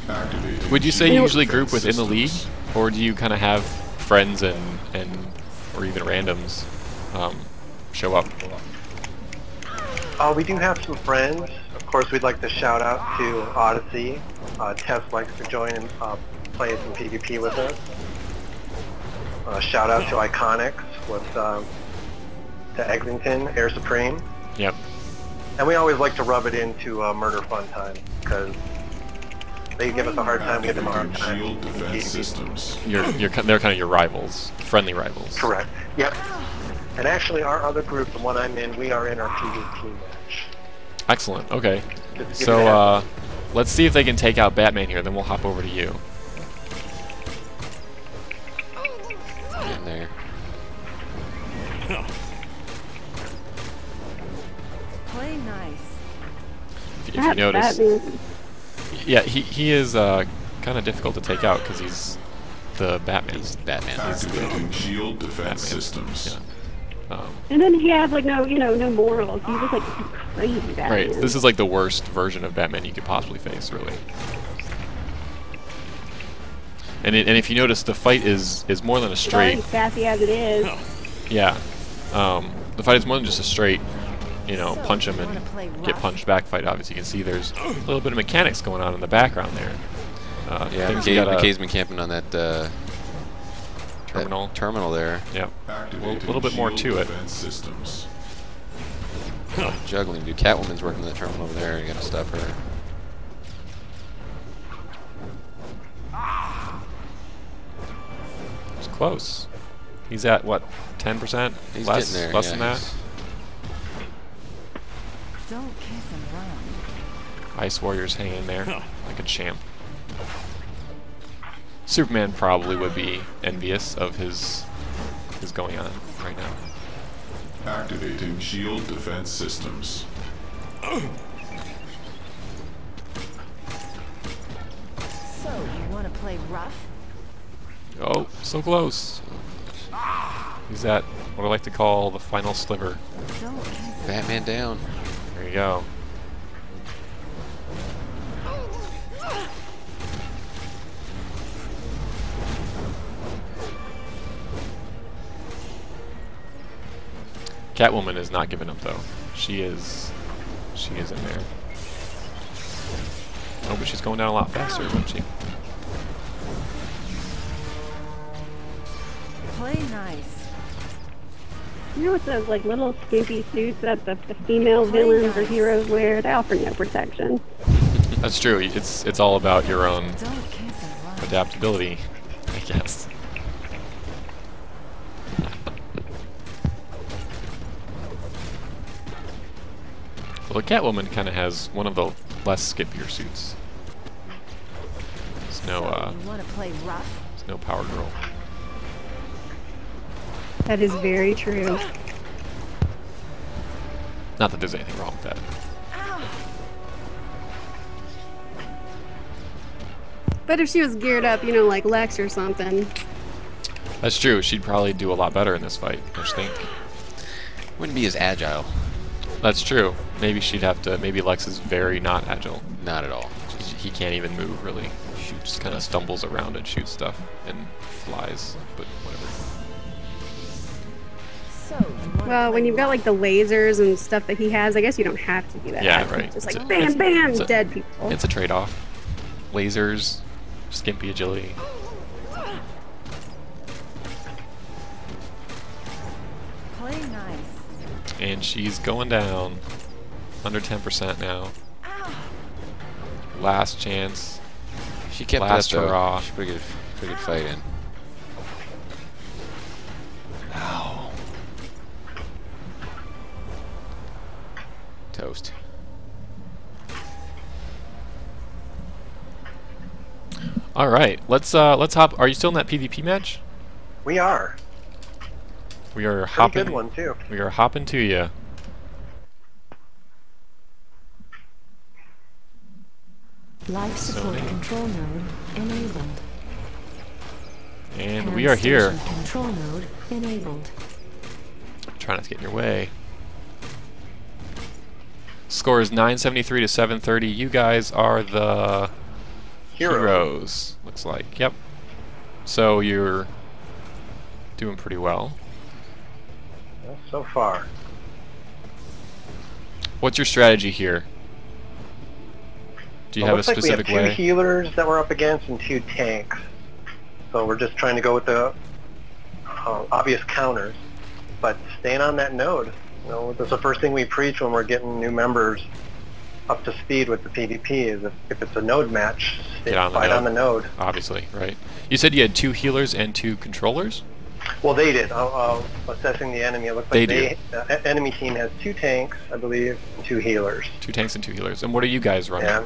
Activating Would you say you shield usually group defense within the league, systems. or do you kind of have friends and or even randoms show up? We do have some friends. Of course, we'd like to shout out to Odyssey. Tess likes to join and play some PvP with us. Shout out to Iconics with to Exington, Air Supreme. Yep. And we always like to rub it into Murder Fun Time because they give us a hard time, we give them a hard Activating time. shield defense systems. They're kind of your rivals, friendly rivals. Correct. Yep. And actually, our other group, the one I'm in, we are in our PvP match. Excellent. Okay. Just give it a So heads up. let's see if they can take out Batman here. Then we'll hop over to you. In there. Play nice. If you notice, Batman. yeah, he is kind of difficult to take out because he's the Batman. He's Batman. Activating shield defense Batman. systems. Yeah. And then he has like no morals. He's just like crazy Batman. Right. This is like the worst version of Batman you could possibly face, really. And if you notice, the fight is more than a straight. As sassy as it is. Yeah. The fight is more than just a straight, you know, punch him and get punched back fight. Obviously, you can see there's a little bit of mechanics going on in the background there. Yeah, things you gotta- McKay's been camping on that Terminal. terminal there. Yeah. Activating A little bit more shield to it. defense systems. Juggling, dude. Catwoman's working the terminal over there. You gotta stop her. It's close. He's at what, 10%? He's Less, getting there. less yeah, than that. he's- Don't kiss and run. Ice Warrior's hanging in there like a champ. Superman probably would be envious of his going on right now. Activating shield defense systems. So, you want to play rough? Oh, so close. He's at what I like to call the final sliver. Don't kiss and Batman down. There you go. Catwoman is not giving up though. She is in there. Oh, but she's going down a lot faster, isn't she? play nice. You know what those like little skimpy suits that the female villains or heroes wear? They offer no protection. That's true. It's all about your own Don't kiss and run. adaptability, I guess. Well, Catwoman kind of has one of the less skippier suits. There's no, You want to play rough? there's no Power Girl. That is very true. Not that there's anything wrong with that. But if she was geared up, you know, like Lex or something. That's true. She'd probably do a lot better in this fight, I think. Wouldn't be as agile. That's true. Maybe she'd have to. Maybe Lex is very not agile. Not at all. He can't even move really. She just kind of stumbles around and shoots stuff and flies. But whatever. So, you wanna Well, when play you've got rough? like the lasers and stuff that he has, I guess you don't have to do that. Yeah, right. Just It's like a- bam, it's- bam, it's a- dead people. It's a trade-off. Lasers, skimpy agility. Play nice. And she's going down. Under 10% now. Last chance. She kept Blast it up, her though. off. She's pretty good fight in. Ow. Toast. All right, let's hop. Are you still in that PvP match? We are. We are Pretty hopping. good one, too. We are hopping to you. Life support Sony. control node enabled. And Hand we are here. station control node enabled. Try not to get in your way. Score is 973 to 730. You guys are the heroes. Looks like. Yep. So you're doing pretty well. Well, so far. What's your strategy here? Do you have a Looks like specific we have two way? healers that we're up against and two tanks. So we're just trying to go with the obvious counters, but staying on that node. You know, that's the first thing we preach when we're getting new members up to speed with the PvP is if it's a node match, Get on the fight node. on the node. Obviously, right. You said you had 2 healers and 2 controllers? Well, they did. Assessing the enemy, it looks They like the enemy team has 2 tanks, I believe, and 2 healers. 2 tanks and 2 healers. And what are you guys running? And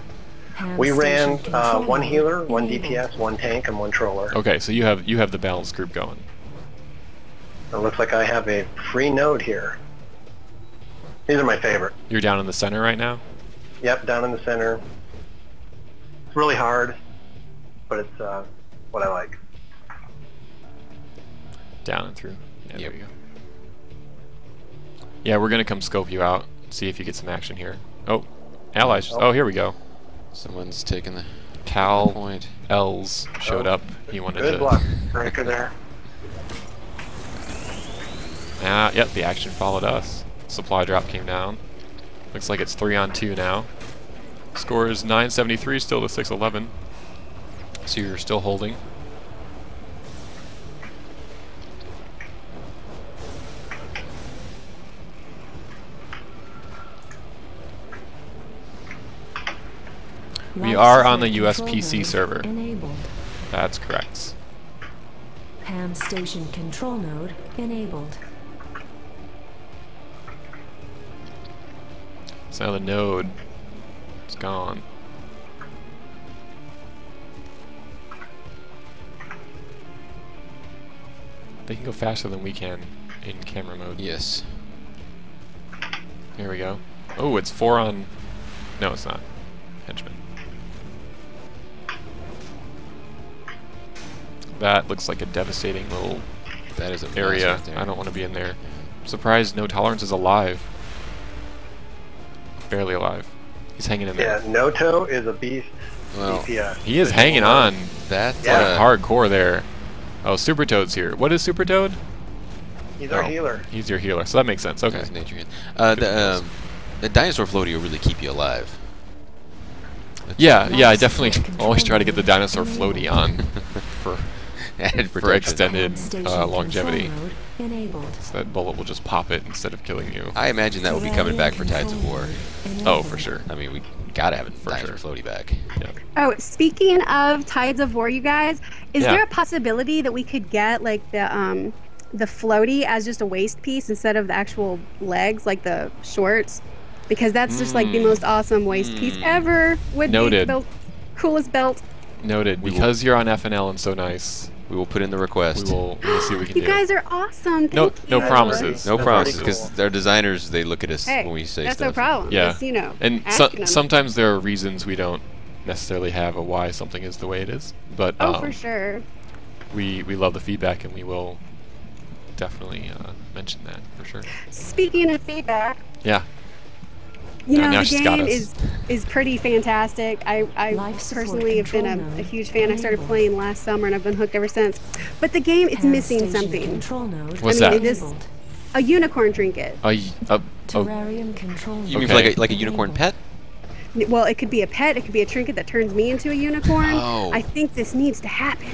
Hand we ran station control 1 node healer, 1 enabled. DPS, 1 tank, and 1 troller. Okay, so you have the balanced group going. It looks like I have a free node here. These are my favorite. You're down in the center right now? Yep, down in the center. It's really hard, but it's what I like. Down and through. Yeah, Yep. there you go. Yeah, we're gonna come scope you out, see if you get some action here. Oh, allies. Oh, here we go. Someone's taking the Cal point. Els showed Oh, up. He wanted Good to. block breaker there. Yep, the action followed us. Supply drop came down. Looks like it's 3-on-2 now. Score is 973, still to 611. So you're still holding. We Life are on the support USPC control node server. Enabled. That's correct. Ham station control node enabled. So now the node is gone. They can go faster than we can in camera mode. Yes. Here we go. Oh, it's 4 on... No, it's not. Henchman. That looks like a devastating little That is a mess area. right there. I don't want to be in there. Surprised No Tolerance is alive. Barely alive. He's hanging in Yeah, there. Noto is a beast. Well, DPS. He is hanging on. That's Yeah. Hardcore there. Oh, Super Toad's here. What is Super Toad? He's our Oh, healer. He's your healer, so that makes sense. Okay. That's nature. The dinosaur floaty will really keep you alive. Yeah, I definitely always try to get the dinosaur floaty on for Added for protection. extended Station longevity. control mode enabled. So that bullet will just pop it instead of killing you. I imagine that will be coming back for Tides of War. Oh, for sure. I mean, we gotta have a For dinosaur floaty back. Yeah. Oh, speaking of Tides of War, you guys, is Yeah. there a possibility that we could get like the floaty as just a waist piece instead of the actual legs, like the shorts? Because that's just like the most awesome waist piece ever. Would Noted. be the coolest belt. Noted. We will- Because you're on FNL and so nice, We will put in the request. we will see what we can You do. guys are awesome. Thank No you. promises. No That's promises, pretty because cool. our designers, they look at us Hey, when we say that's stuff. no problem. Yeah. Just, you know, And asking 'em. sometimes there are reasons we don't necessarily have a why something is the way it is. But Oh, for sure. we love the feedback and we will definitely mention that for sure. Speaking of feedback, Yeah. you Now- know, now the she's got game us. is pretty fantastic. I Life support personally have been control a node huge fan. I started enabled. playing last summer and I've been hooked ever since. But the game is Pan missing station something. Control node What's I mean, that? this enabled. a unicorn trinket. Oh, Terrarium control You mean Okay. like a unicorn pet? Well, it could be a pet. It could be a trinket that turns me into a unicorn. Oh. I think this needs to happen.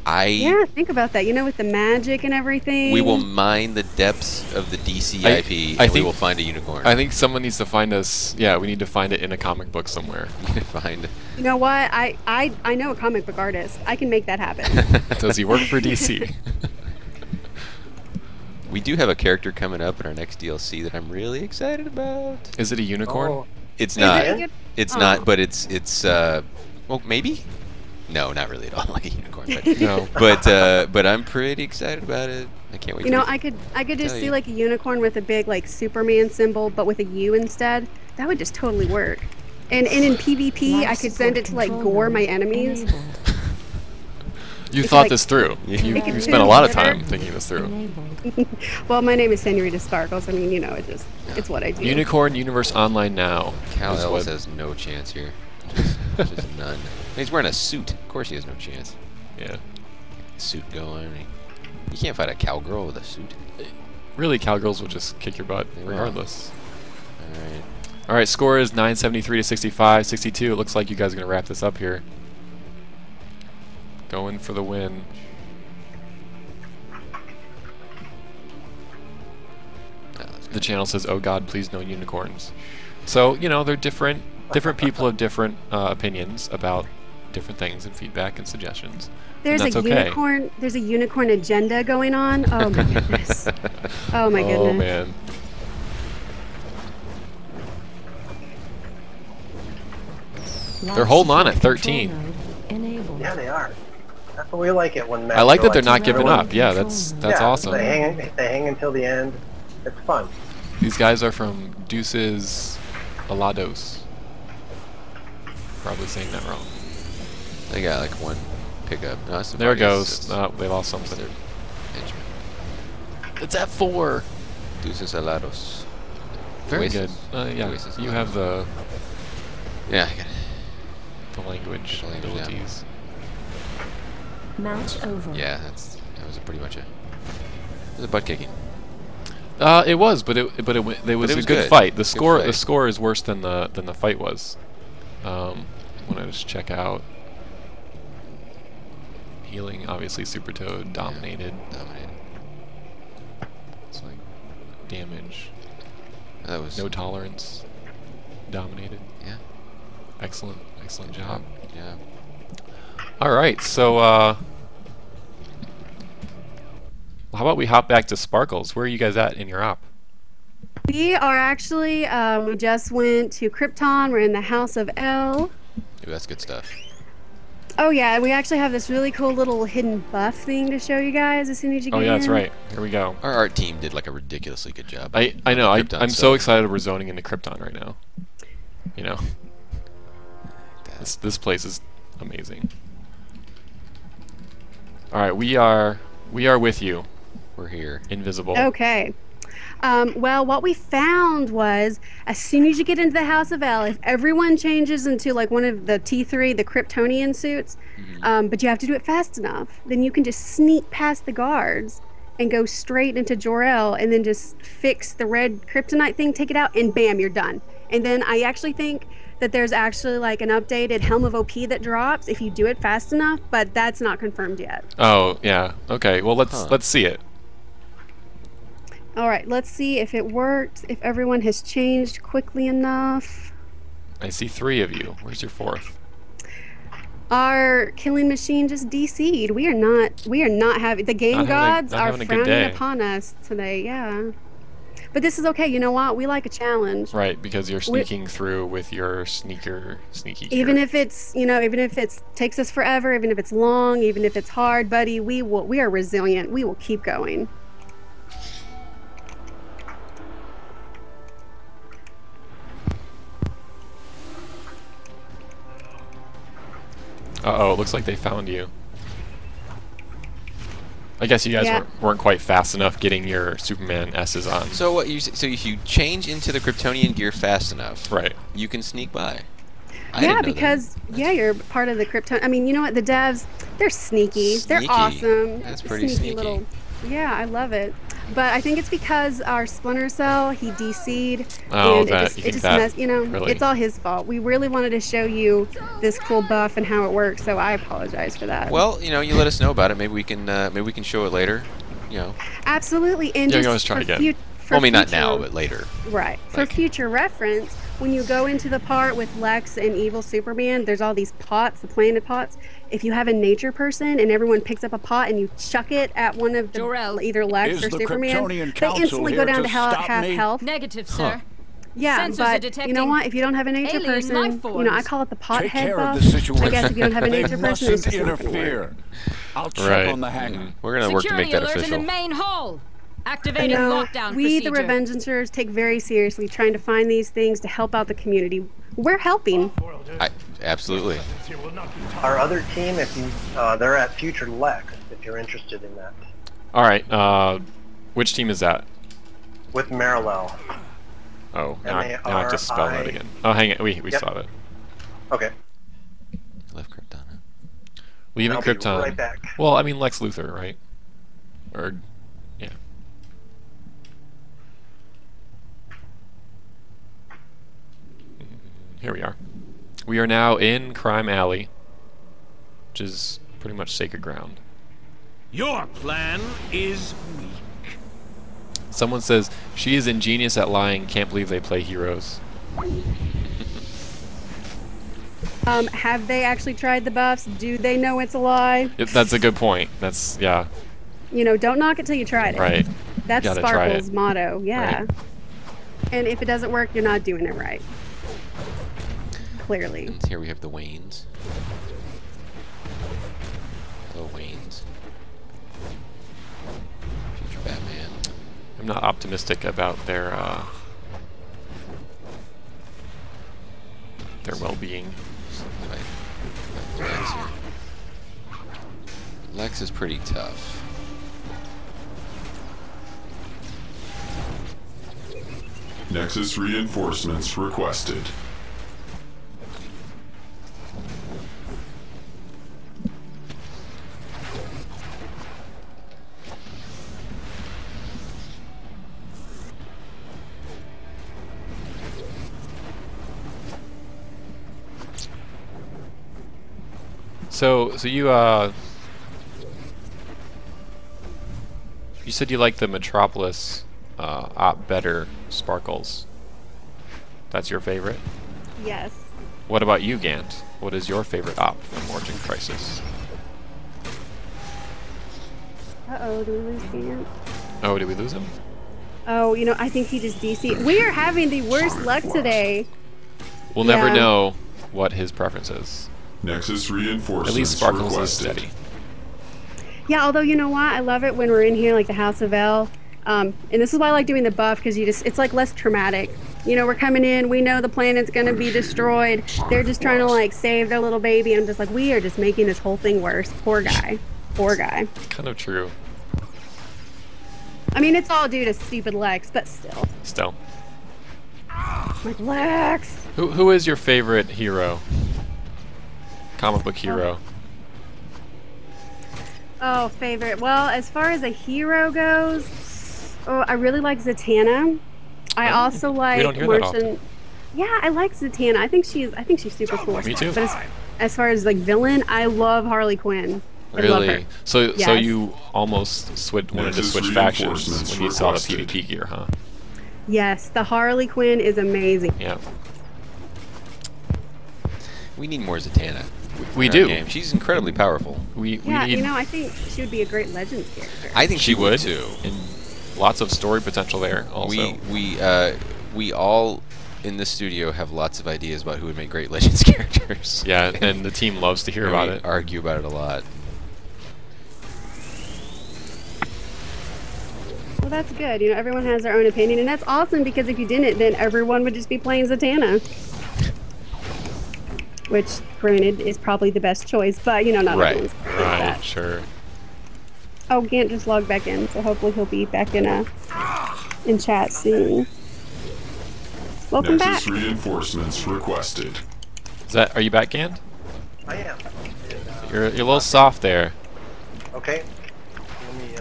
Yeah, think about that. You know, with the magic and everything. We will mine the depths of the DC I IP, and we think- will find a unicorn. I think someone needs to find us. Yeah, we need to find it in a comic book somewhere. find. You know what? I know a comic book artist. I can make that happen. Does he work for DC? We do have a character coming up in our next DLC that I'm really excited about. Is it a unicorn? Oh. It's Is not. it a good- It's Oh. not. But it's. Well, maybe. No, not really at all like a unicorn. But No. but I'm pretty excited about it. I can't wait. You to know, I could just tell see you. like a unicorn with a big like Superman symbol, but with a U instead. That would just totally work. And in PvP, I could send it to like gore my enemies. You It's thought like- this through. You Make it spent a lot of better. time thinking this through. Well, my name is Senorita Sparkles. I mean, you know, it's what I do. Unicorn Universe Online now. Cal is Ellis what- has no chance here. Just none. He's wearing a suit. Of course he has no chance. Yeah. Suit going. You can't fight a cowgirl with a suit. Really, cowgirls will just kick your butt They will. regardless. All right. All right, score is 973 to 65, 62. It looks like you guys are going to wrap this up here. Going for the win. The channel says, "Oh God, please no unicorns." So you know they're different. Different people have different opinions about different things and feedback and suggestions. There's and a that's okay. unicorn. There's a unicorn agenda going on. Oh my goodness. Oh my goodness. Oh man. They're holding on at 13. Yeah, they are. That's what we like it when. I like that they're not maps are giving like- up. Yeah, that's awesome. They hang until the end. It's fun. These guys are from Deuces Alados. Probably saying that wrong. They got like one pickup. No, that's There it Vargas. goes. They lost something. Their henchman. It's at 4. Deuces alados. Very Oasis. good. Yeah, Oasis you alados. have the Yeah, I got it. language The language, yeah. abilities. Match over. Yeah, that was pretty much it. It was a butt kicking. It was, but it was it a was good good. fight. The Good score fight. is worse than the fight was. When I just check out healing, obviously Super Toad dominated. Dominated. It's like damage. That was No tolerance. Dominated. Yeah. Excellent job. Yeah. All right, so how about we hop back to Sparkles? Where are you guys at in your op? We are actually. We just went to Krypton. We're in the House of L. Ooh, that's good stuff. Oh yeah, and we actually have this really cool little hidden buff thing to show you guys as soon as you get Oh yeah, that's in. right. Here we go. Our art team did like a ridiculously good job. I know. on the Krypton I'm so stuff. excited we're zoning into Krypton right now. You know, this place is amazing. All right, we are We are with you. We're here. Invisible. Okay. Well, what we found was as soon as you get into the House of L, if everyone changes into like one of the T3, the Kryptonian suits, but you have to do it fast enough, then you can just sneak past the guards and go straight into Jor-El and then just fix the red kryptonite thing, take it out, and bam, you're done. And then I actually think that there's actually like an updated Helm of OP that drops if you do it fast enough, but that's not confirmed yet. Oh, yeah. Okay, well, let's see it. All right, let's see if it works, if everyone has changed quickly enough. I see 3 of you. Where's your 4th? Our killing machine just DC'd. We are not having, the game gods are frowning upon us today, yeah. But this is okay, you know what? We like a challenge. Right, because you're sneaking through with your sneaky even if it's, you know, even if it takes us forever, even if it's long, even if it's hard, buddy, we are resilient. We will keep going. Uh-oh, it looks like they found you. I guess you guys weren't quite fast enough getting your Superman S's on. So what so if you change into the Kryptonian gear fast enough, right, you can sneak by. Yeah, because you're part of the Krypton. I mean, you know what? The devs, they're sneaky. They're awesome. That's pretty sneaky. Little, yeah, I love it. But I think it's because our Splinter Cell, he DC'd. Oh, and it just you know, really? It's all his fault. We really wanted to show you this cool buff and how it works, so I apologize for that. Well, you know, you let us know about it. Maybe we can show it later. You know. Absolutely, and yeah, just always try again. Well, I mean, not now, but later. Right. For future reference, when you go into the part with Lex and Evil Superman, there's all these pots, the planet pots. If you have a nature person and everyone picks up a pot and you chuck it at one of the either Lex or Superman, they instantly go down to half health. Negative, sir. Yeah, but you know what? If you don't have a nature person, you know, I call it the pot head buff. I guess if you don't have a nature person, it's just not gonna work. I'll check on the hangar. We're gonna work to make that official. In the main hall. Activating lockdown we, procedure. the Revengencers, take very seriously trying to find these things to help out the community. We're helping. Absolutely. Our other team, if you, they're at Future Lex, if you're interested in that. All right. Which team is that? With Marilel. Oh, now I have to spell that again. Oh, hang on. We saw it. Okay. Left Krypton. Huh? Leaving Krypton. Right back. Well, I mean Lex Luthor, right? Or yeah. Here we are. We are now in Crime Alley, which is pretty much sacred ground. Your plan is weak. Someone says, she is ingenious at lying, can't believe they play heroes. Have they actually tried the buffs? Do they know it's a lie? That's a good point. That's, yeah. You know, don't knock it till you tried it. Right. That's Sparkle's motto, yeah. Right. And if it doesn't work, you're not doing it right. Clearly. And here we have the Waynes. Hello, Waynes. Future Batman. I'm not optimistic about their well-being. Lex is pretty tough. Nexus reinforcements requested. So you said you like the Metropolis op better, Sparkles. That's your favorite? Yes. What about you, Gant? What is your favorite op from Origin Crisis? Uh-oh, did we lose Gant? Oh, did we lose him? Oh, you know, I think he just DC'd. We are having the worst luck today. We'll never know what his preference is. Nexus reinforcements At least Sparkles requested. is steady. Yeah, although you know what? I love it when we're in here like the House of L. And this is why I like doing the buff, because it's like less traumatic. You know, we're coming in, we know the planet's gonna be destroyed. They're just trying to like save their little baby, and I'm just like, we are just making this whole thing worse. Poor guy. Poor guy. Kind of true. I mean, it's all due to stupid Lex, but still. Still. Like, Lex! Who is your favorite hero? Comic book hero. Oh, favorite. Well, as far as a hero goes, I really like Zatanna. I also like don't hear that often. Yeah, I like Zatanna. I think she's super cool. Me too. But as far as like villain, I love Harley Quinn. I love her. Really? So Yes. you almost wanted to switch factions when you saw the PvP gear, huh? Yes, the Harley Quinn is amazing. Yeah. We need more Zatanna. We in our do. game. She's incredibly powerful. We Yeah, need. you know, I think she would be a great Legends character. I think She would too. And lots of story potential there. Also. We all in this studio have lots of ideas about who would make great Legends characters. Yeah, and the team loves to hear And about we it. argue about it a lot. Well, that's good. You know, everyone has their own opinion, and that's awesome because if you didn't, then everyone would just be playing Zatanna. Which, granted, is probably the best choice, but you know, not Right. everyone's like Right. that. Sure. Oh, Gant just logged back in, so hopefully he'll be back in chat soon. Welcome back. Nexus reinforcements requested. Are you back, Gand? I am. You're a little soft there. Okay. Let me,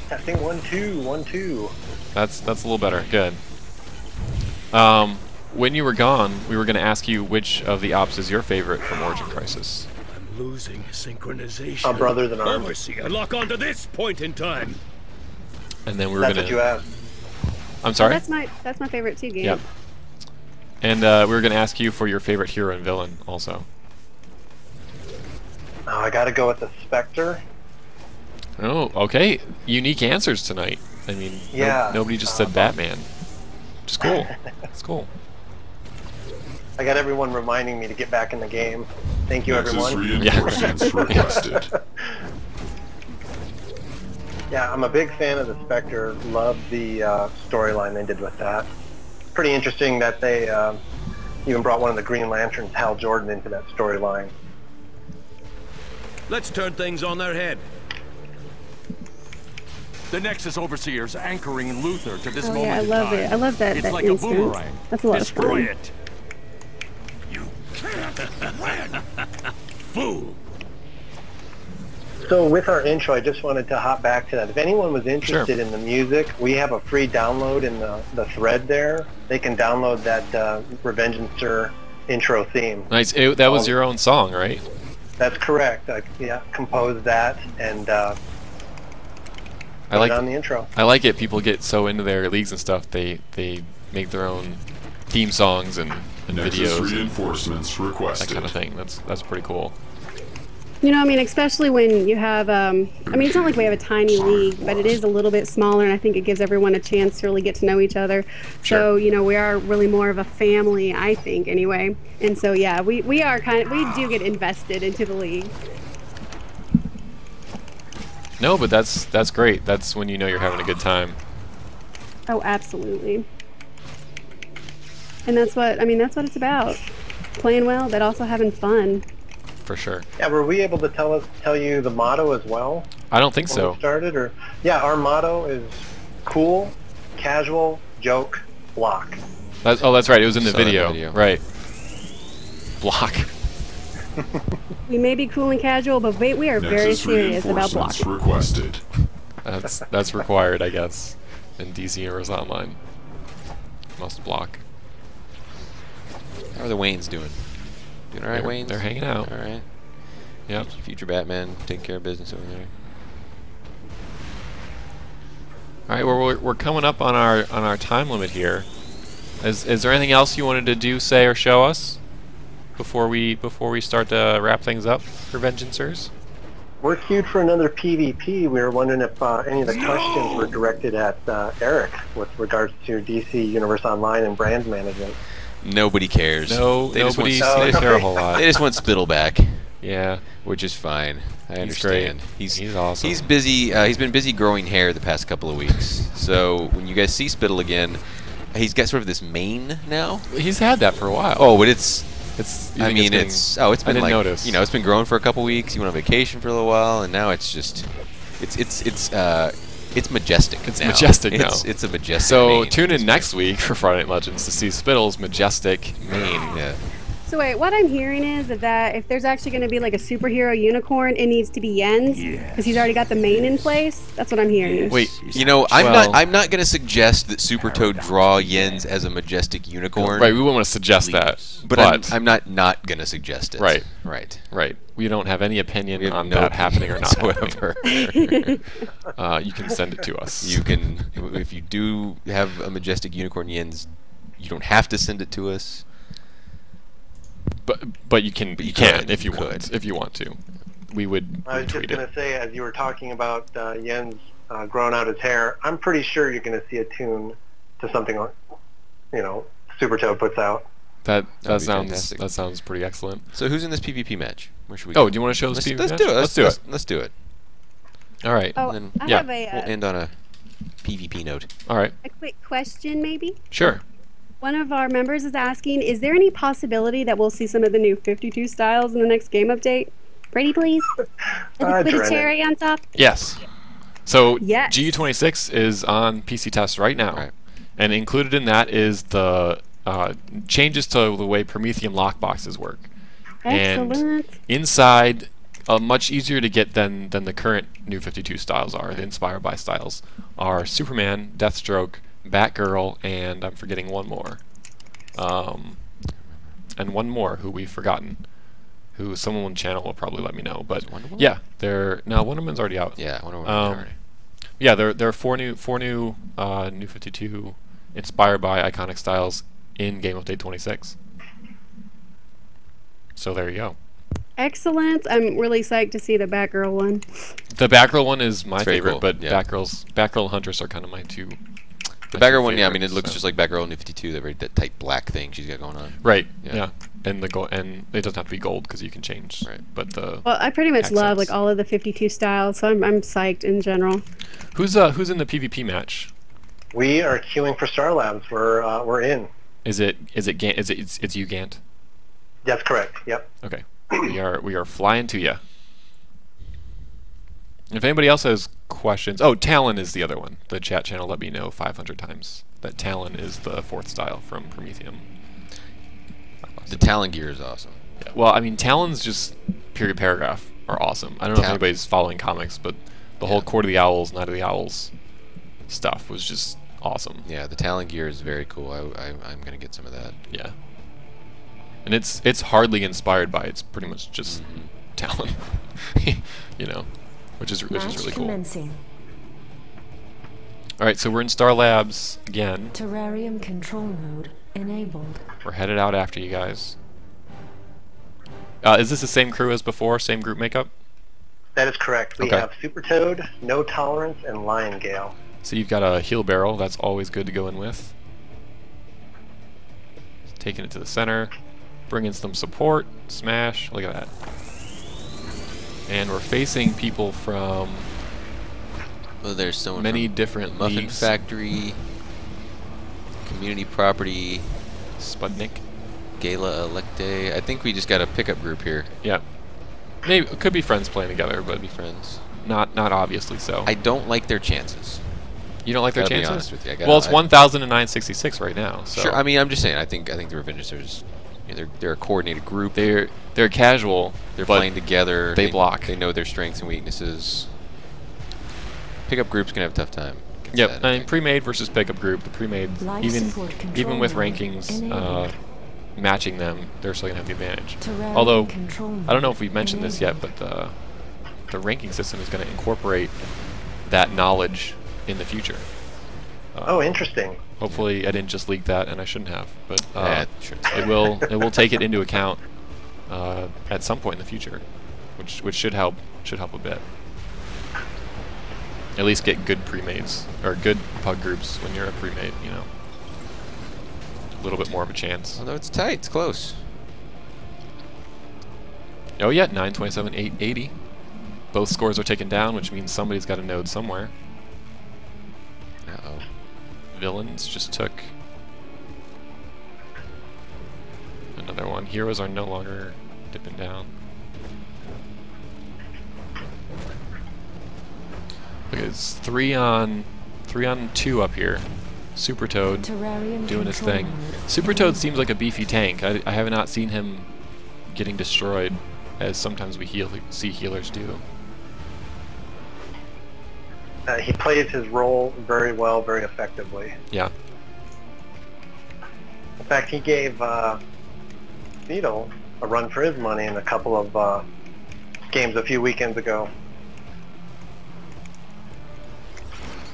testing 1 2 1 2. That's a little better. Good. When you were gone, we were going to ask you which of the ops is your favorite from Origin Crisis. I'm losing synchronization. Brothers in arms. Overseer, lock on to this point in time. And then we were That's going what you to. asked. I'm sorry. That's my favorite too, Gant. Yep. And we were going to ask you for your favorite hero and villain also. Oh, I gotta go with the Spectre. Oh, okay. Unique answers tonight. I mean, Yeah. nobody just said Batman. Which is cool. It's cool. I got everyone reminding me to get back in the game. Thank you, Nexus everyone. reinforcements requested. Yeah, I'm a big fan of the Spectre. Love the storyline they did with that. Pretty interesting that they even brought one of the Green Lanterns, Hal Jordan, into that storyline. Let's turn things on their head. The Nexus Overseer's anchoring Luthor to this Oh moment yeah, I in love time. it. I love that. It's that like a instance. boomerang. That's a lot Destroy of fun. it. You can't win. Fool. So with our intro, I just wanted to hop back to that. If anyone was interested Sure. in the music, we have a free download in the thread there. They can download that Revengencers intro theme. Nice. That was your own song, right? That's correct. I composed that and I like put it on the intro. I like it. People get so into their leagues and stuff. They make their own theme songs and Nexus videos and reinforcements that requested. kind of thing. That's pretty cool. You know, I mean, especially when you have, I mean, it's not like we have a tiny league, but it is a little bit smaller, and I think it gives everyone a chance to really get to know each other. Sure. So, you know, we are really more of a family, I think, anyway. And so, yeah, we do get invested into the league. No, but that's great. That's when you know you're having a good time. Oh, absolutely. And that's what it's about. Playing well, but also having fun. For sure. Yeah, were we able to tell you the motto as well? I don't think When so. we started, or yeah, our motto is cool, casual, joke, block. That's right. It was in the Saw that video. video. Right. Block. We may be cool and casual, but we are very Nexus serious about reinforcements blocking. requested. That's required, I guess, in DCUO Online. Must block. How are the Waynes doing? Doing all right, Waynes? They're hanging out. All right. Yep. Future Batman taking care of business over there. All right. Well, we're coming up on our time limit here. Is there anything else you wanted to do, say, or show us before we start to wrap things up for Revengencers? We're queued for another PvP. We were wondering if any of the questions were directed at Eric with regards to DC Universe Online and brand management. Nobody cares. No, they just want nobody care a whole lot. They just want Spittle back, Yeah. which is fine. I He's understand. great. He's awesome. He's busy. He's been busy growing hair the past couple of weeks. So when you guys see Spittle again, he's got sort of this mane now. He's had that for a while. Oh, but it's. you I think mean, getting- it's I been didn't like notice. it's been growing for a couple weeks. He went on vacation for a little while, and now it's just, it's It's majestic. It's now. majestic now. It's a majestic. So main. tune in next week for Friday Night Legends to see Spittle's majestic main. Yeah. So wait, what I'm hearing is that if there's actually going to be like a superhero unicorn, it needs to be Yen's because he's already got the main in place. That's what I'm hearing. Wait, you know, I'm not going to suggest that Super Toad draw Yen's as a majestic unicorn. Right, we wouldn't want to suggest that, but I'm not going to suggest it. Right, right. We don't have any opinion on no that happening or not whatsoever. You can send it to us. You can, if you do have a majestic unicorn Yen's, you don't have to send it to us. But you can if you want to. We would. I was just going to say, as you were talking about Yen's growing out his hair, I'm pretty sure you're going to see a tune to something, Super Toad puts out. That sounds pretty excellent. So who's in this PvP match? Where should we go? Oh, do you want to show this PvP match? Let's do it. All right. Oh, and then, I have a. We'll end on a PvP note. All right. A quick question, maybe. Sure. One of our members is asking, is there any possibility that we'll see some of the new 52 styles in the next game update? Pretty please? With a cherry on top? Yes. So yes. GU26 is on PC test right now. Right. And included in that is the changes to the way Promethean lockboxes work. Excellent. And inside, much easier to get than the current new 52 styles are. The inspired by styles are Superman, Deathstroke, Batgirl, and I'm forgetting one more. And one more who we've forgotten. Who someone on the channel will probably let me know. But yeah, Wonder Woman's already out. Yeah, Wonder Woman's already. Yeah, there are four new new 52 inspired by iconic styles in Game Update 26. So there you go. Excellent. I'm really psyched to see the Batgirl one. The Batgirl one is my favorite, cool. but yeah. Batgirl and Huntress are kind of my two. The Batgirl one, yeah, I mean, it looks just like Batgirl in New 52, that tight black thing she's got going on. Right. Yeah. And it doesn't have to be gold because you can change. Right. But well, I pretty much love like all of the 52 styles, so I'm psyched in general. Who's in the PvP match? We are queuing for Star Labs. We're in. Is it it's you, Gant? That's correct. Yep. Okay. we are flying to you. If anybody else has questions, Talon is the other one. The chat channel let me know 500 times that Talon is the 4th style from Prometheum. The Talon gear is awesome. Yeah, well, I mean, Talon's just period paragraph are awesome. I don't know if anybody's following comics, but the whole Court of the Owls, Night of the Owls stuff was just awesome. Yeah, the Talon gear is very cool. I'm gonna get some of that. Yeah. And it's hardly inspired by. It's pretty much just Talon, which is really cool. All right, so we're in Star Labs again. Terrarium control mode enabled. We're headed out after you guys. Is this the same crew as before? Same group makeup? That is correct. We have Super Toad, No Tolerance, and Lion Gale. So you've got a heal barrel. That's always good to go in with. Taking it to the center. Bringing some support. Smash. Look at that. And we're facing people from there's someone many from different Muffin leagues. Factory, Community Property, Sputnik, Gala Electe. I think we just got a pickup group here. Yeah. Maybe it could be friends playing together, but be friends. Not obviously so. I don't like their chances. You don't like their chances? Be honest with you. Well, it's 1,009.66 right now. So. Sure. I mean, I'm just saying. I think the Revengencers, they're a coordinated group. They're casual. They're playing together. They block. They know their strengths and weaknesses. Pickup groups can have a tough time. Yep. I mean, pre-made versus pickup group. The pre-made, even with rankings matching them, they're still gonna have the advantage. Although I don't know if we've mentioned this yet, but the ranking system is going to incorporate that knowledge in the future. Oh, interesting. Hopefully, I didn't just leak that, and I shouldn't have. But it will take it into account at some point in the future, which should help a bit. At least get good pre-mades or good pug groups when you're a pre-made. A little bit more of a chance. Although it's tight, it's close. Oh yeah, 927, 880. Both scores are taken down, which means somebody's got a node somewhere. Uh-oh. Villains just took another one. Heroes are no longer dipping down. Look at It's 3 on 2 up here. Super Toad doing his thing. Super Toad seems like a beefy tank. I have not seen him getting destroyed, as sometimes we see healers do. He plays his role very well, very effectively. Yeah. In fact, he gave Beetle a run for his money in a couple of games a few weekends ago,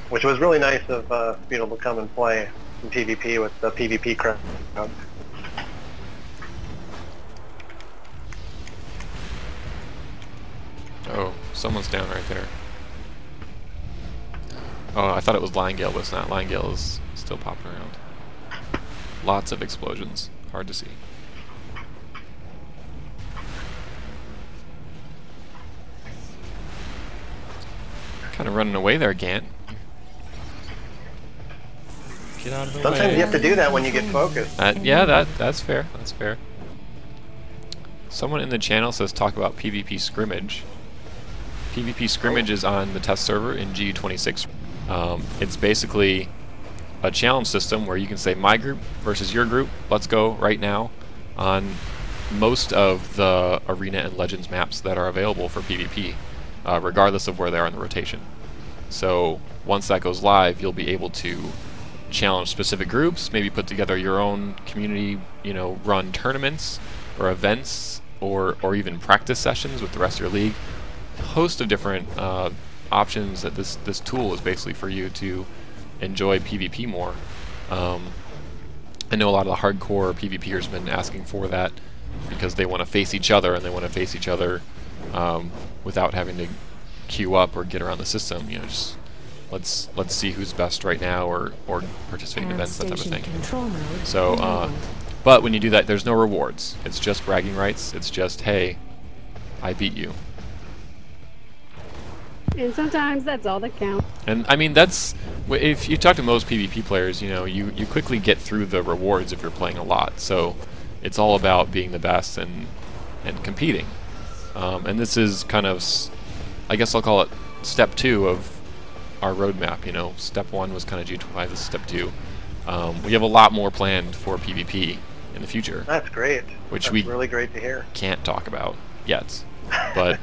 which was really nice of Beetle to come and play some PvP with the PvP crowd. Oh, someone's down right there. Oh, I thought it was Liongale, but it's not. Liongale is still popping around. Lots of explosions. Hard to see. Kind of running away there, Gant. Get out of the way. Sometimes you have to do that when you get focused. Yeah, that's fair. That's fair. Someone in the channel says talk about PvP scrimmage. PvP scrimmage is on the test server in G26. It's basically a challenge system where you can say my group versus your group. Let's go right now on most of the Arena and Legends maps that are available for PvP, regardless of where they are in the rotation. So once that goes live, you'll be able to challenge specific groups, maybe put together your own community, run tournaments or events, or even practice sessions with the rest of your league. Host of different options that this tool is basically for you to enjoy PvP more. I know a lot of the hardcore PvPers have been asking for that because they want to face each other, and they want to face each other without having to queue up or get around the system. Just let's see who's best right now, or participate in events, that type of thing. So, but when you do that, there's no rewards. It's just bragging rights. It's just, hey, I beat you. And sometimes that's all that counts. And I mean, that's, if you talk to most PvP players, you quickly get through the rewards if you're playing a lot. So it's all about being the best and competing. And this is kind of, I guess I'll call it step 2 of our roadmap. Step 1 was kind of G25. This is step 2. We have a lot more planned for PvP in the future. That's great. Which That's really great to hear. Can't talk about yet. But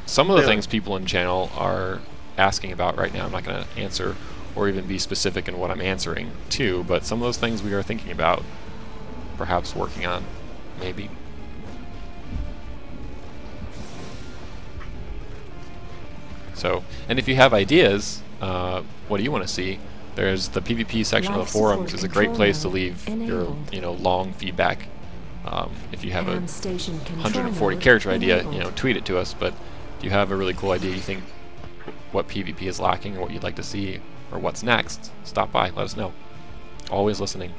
some of the things people in channel are asking about right now, I'm not going to answer or even be specific in what I'm answering to, but some of those things we are thinking about, perhaps working on, maybe. So, and if you have ideas, what do you want to see? There's the PvP section of the forums. Is a great place to leave your long feedback. If you have a 140 character idea, tweet it to us. But if you have a really cool idea, you think what PvP is lacking or what you'd like to see or what's next, stop by, let us know. Always listening.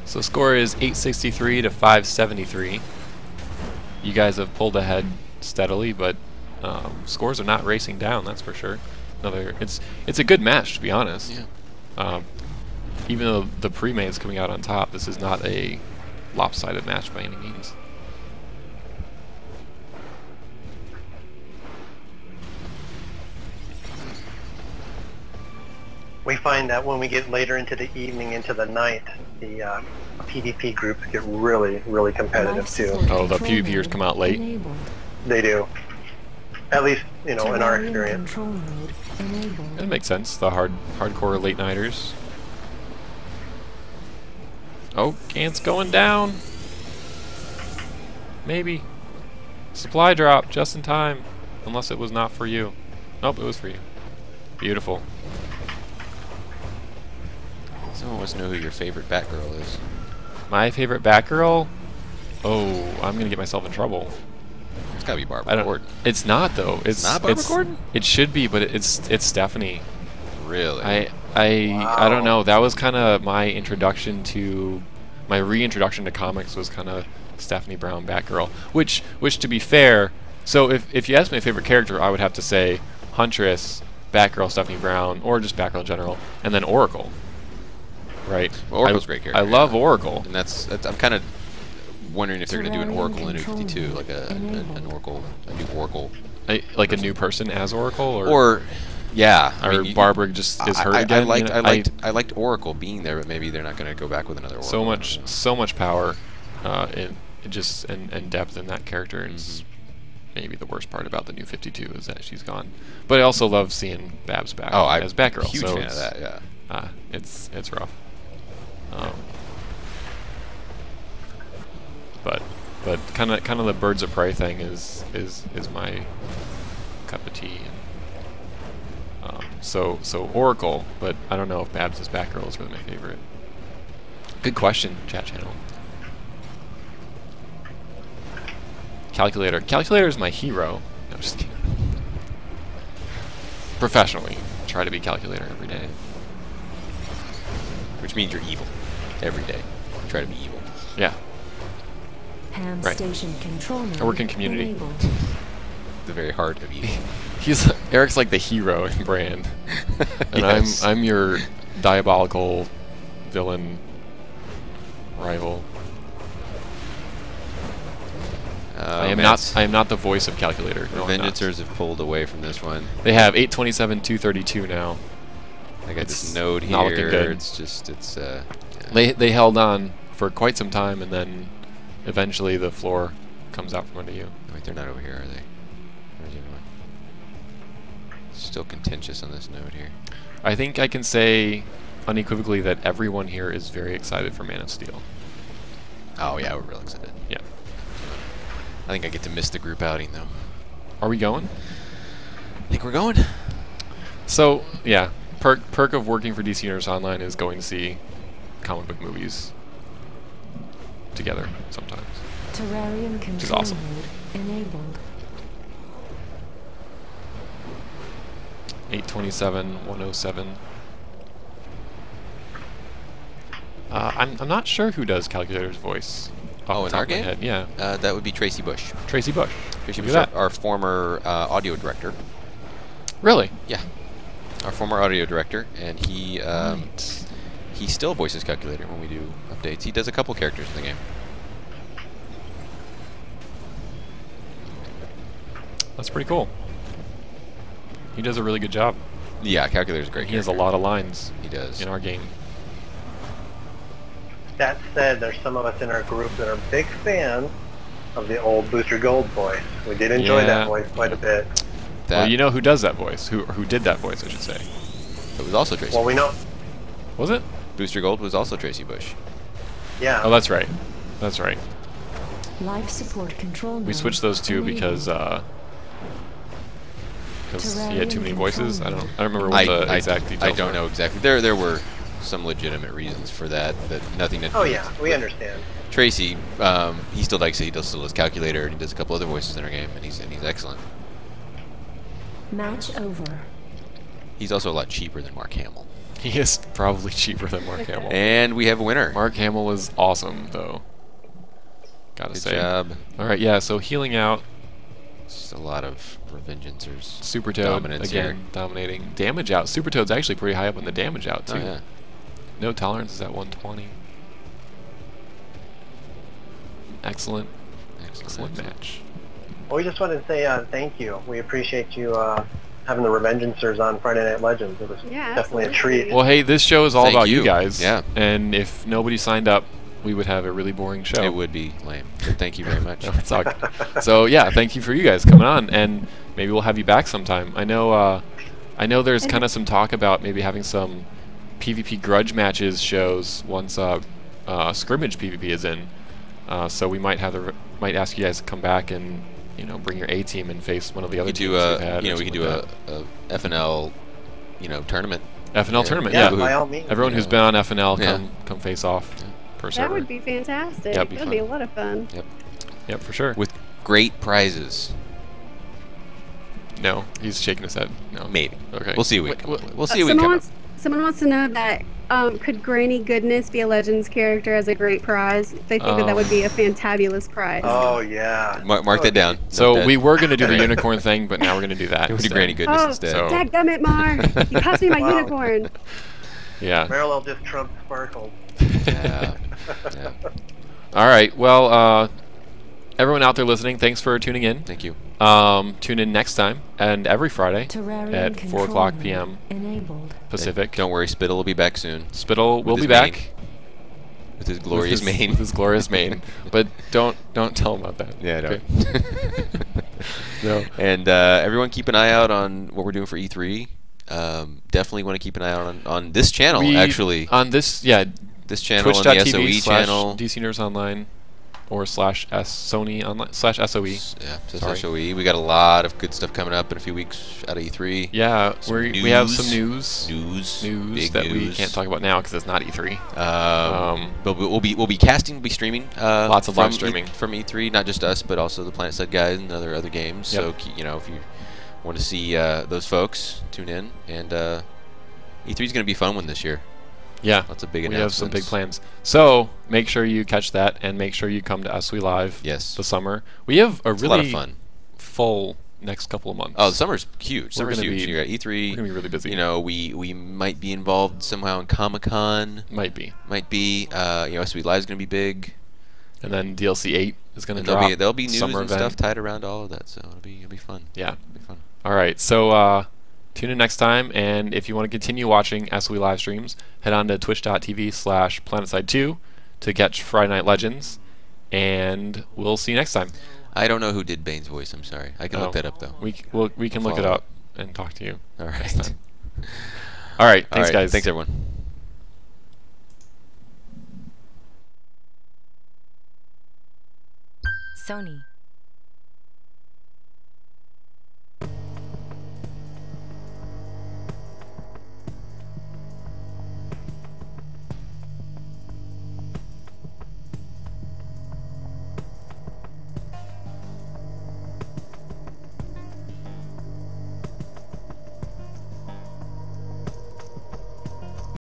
So the score is 863 to 573. You guys have pulled ahead steadily, but scores are not racing down, that's for sure. It's a good match, to be honest. Yeah. Even though the pre-main is coming out on top, this is not a lopsided match by any means. We find that when we get later into the evening, into the night, the PvP groups get really, really competitive too. Oh, the PvPers come out late? They do. At least, in our experience. That makes sense, the hardcore late nighters. Oh, Gant's going down. Maybe. Supply drop, just in time. Unless it was not for you. Nope, it was for you. Beautiful. Someone wants to know who your favorite Batgirl is. My favorite Batgirl? Oh, I'm gonna get myself in trouble. It's gotta be Barbara Gordon. It's not though. It's not Barbara Gordon? It should be, but it's Stephanie. Really? I don't know. That was kind of my introduction to, my reintroduction to comics was kind of Stephanie Brown Batgirl. Which to be fair, so if you ask my favorite character, I would have to say Huntress, Batgirl, Stephanie Brown, or just Batgirl in general, and then Oracle. Right. Well, Oracle's a great character. I love Oracle. And that's I'm kind of wondering if they're going to do an Oracle in New 52, like an Oracle, a new Oracle. Like a new person as Oracle, or yeah, or Barbara just is her again. I liked Oracle being there, but maybe they're not going to go back with another Oracle. So much power, and depth in that character. And maybe the worst part about the New 52 is that she's gone. But I also love seeing Babs back as Batgirl. Huge fan of that. Yeah. It's rough. But kind of the Birds of Prey thing is my cup of tea. And, so Oracle, but I don't know if Babs as Batgirl is really my favorite. Good question, chat channel. Calculator. Calculator is my hero. No, just kidding. Professionally, try to be Calculator every day. Which means you're evil every day. Try to be evil. Yeah. Ham right. station control I work in community. Enabled. The very heart of evil. Eric's like the hero in Brand, and yes. I'm your diabolical villain rival. I am not the voice of Calculator. No, Revengencers have pulled away from this one. They have 827-232 now. I got this node here. Not looking good. It's yeah. They held on for quite some time, and then eventually the floor comes out from under you. Wait, they're not over here, are they? Where's everyone? Still contentious on this node here. I think I can say unequivocally that everyone here is very excited for Man of Steel. Oh yeah, we're real excited. Yeah. I think I get to miss the group outing though. Are we going? I think we're going. So yeah, perk of working for DC Universe Online is going to see comic book movies together sometimes. Terrarium Which is control awesome. mode enabled. 827-107. I'm not sure who does Calculator's voice. Oh, in our game? Head. Yeah. That would be Tracy Bush. Tracy Bush. Tracy Bush, our former audio director. Really? Yeah. Our former audio director, and he still voices Calculator when we do updates. He does a couple characters in the game. That's pretty cool. He does a really good job. Yeah, Calculator's a great character. He has a lot of lines. He does. In our game. That said, there's some of us in our group that are big fans of the old Booster Gold voice. We did enjoy that voice quite a bit. Well, you know who does that voice? Who did that voice, I should say. It was also Tracy. Well, we know. Was it? Booster Gold was also Tracy Bush. Yeah. Oh, that's right. That's right. Life support control mode We switched those two because he had too many voices. I don't remember what the exact details I don't know exactly. There were some legitimate reasons for that. Nothing to do. Oh yeah, we understand. Tracy, he still likes it. He still does Calculator, and he does a couple other voices in our game, and he's excellent. match over. He's also a lot cheaper than Mark Hamill. He is probably cheaper than Mark Hamill. And we have a winner. Mark Hamill is awesome, though. Gotta say. Good job. All right, yeah. So healing out. Just a lot of Revengencers. Super Toad dominance again, here. dominating. Damage out. Super Toad's actually pretty high up on the damage out too. Oh, yeah. No tolerance is at 120. Excellent. Excellent match. Well, we just wanted to say thank you. We appreciate you having the Revengencers on Friday Night Legends. It was definitely a treat. Well, hey, this show is all Thank about you. you guys. Yeah. And if nobody signed up, we would have a really boring show. It would be lame. But thank you very much. No, it's all good. So yeah, thank you for you guys coming on, and maybe we'll have you back sometime. I know there's kind of some talk about maybe having some PvP grudge matches shows once scrimmage PvP is in. So we might ask you guys to come back and bring your A team and face one of the other teams we've had. We could do a FNL tournament. FNL tournament, yeah. By all means. Everyone who's been on FNL come face off. That would be fantastic. Yeah, That'd be a lot of fun. Yep, for sure. With great prizes. No, he's shaking his head. No, maybe. Okay, we'll see. We'll see. Someone wants to know that could Granny Goodness be a Legends character as a great prize? They think that would be a fantabulous prize. Oh yeah. Mark that down. So we were going to do the unicorn thing, but now we're going to do that. We'll do Granny Goodness instead. Dadgummit, Mark! You cost me my unicorn. Yeah. Parallel just trumps Sparkle. Yeah. Yeah. All right. Well, everyone out there listening, thanks for tuning in. Thank you. Tune in next time and every Friday Terrarium at 4 o'clock p.m. Enabled. Pacific. Don't worry, Spittle will be back soon. Spittle will be his back with his glorious mane. With his glorious mane. But don't tell him about that. Yeah, no. Okay. No. And everyone keep an eye out on what we're doing for E3. Definitely want to keep an eye out on this channel, actually. On this, this channel on the SOE channel. DC Nerds Online or /S Sony Online /SOE. Yeah, Sorry. SOE. We got a lot of good stuff coming up in a few weeks out of E3. Yeah, we have some news Big that we news. can't talk about now because it's not E3. But we'll be casting, we'll be streaming. Lots of live streaming from E3, not just us, but also the PlanetSide guys and other games. Yep. So you know, if you want to see those folks, tune in. And E3 is going to be a fun one this year. Yeah, lots of big we have some big announcements. plans. So make sure you catch that, and make sure you come to SOE Live. Yes. The summer. We have a really lot of fun. Full next couple of months. Oh, the summer's huge. We're Summer's gonna huge. be- You're at E3. We're gonna be really busy. You know, we might be involved somehow in Comic-Con. Might be. You know, SOE Live is going to be big. And then DLC 8 is going to And drop. there'll be news summer and event. stuff tied around all of that, so it'll be fun. Yeah. It'll be fun. All right. So tune in next time, and if you want to continue watching SOE live streams, head on to twitch.tv/PlanetSide2 to catch Friday Night Legends, and we'll see you next time. I don't know who did Bane's voice. I'm sorry. I can look that up though. We can look it Follow up and talk to you. All next right. time. All right. Thanks, guys. Thanks, everyone. Sony.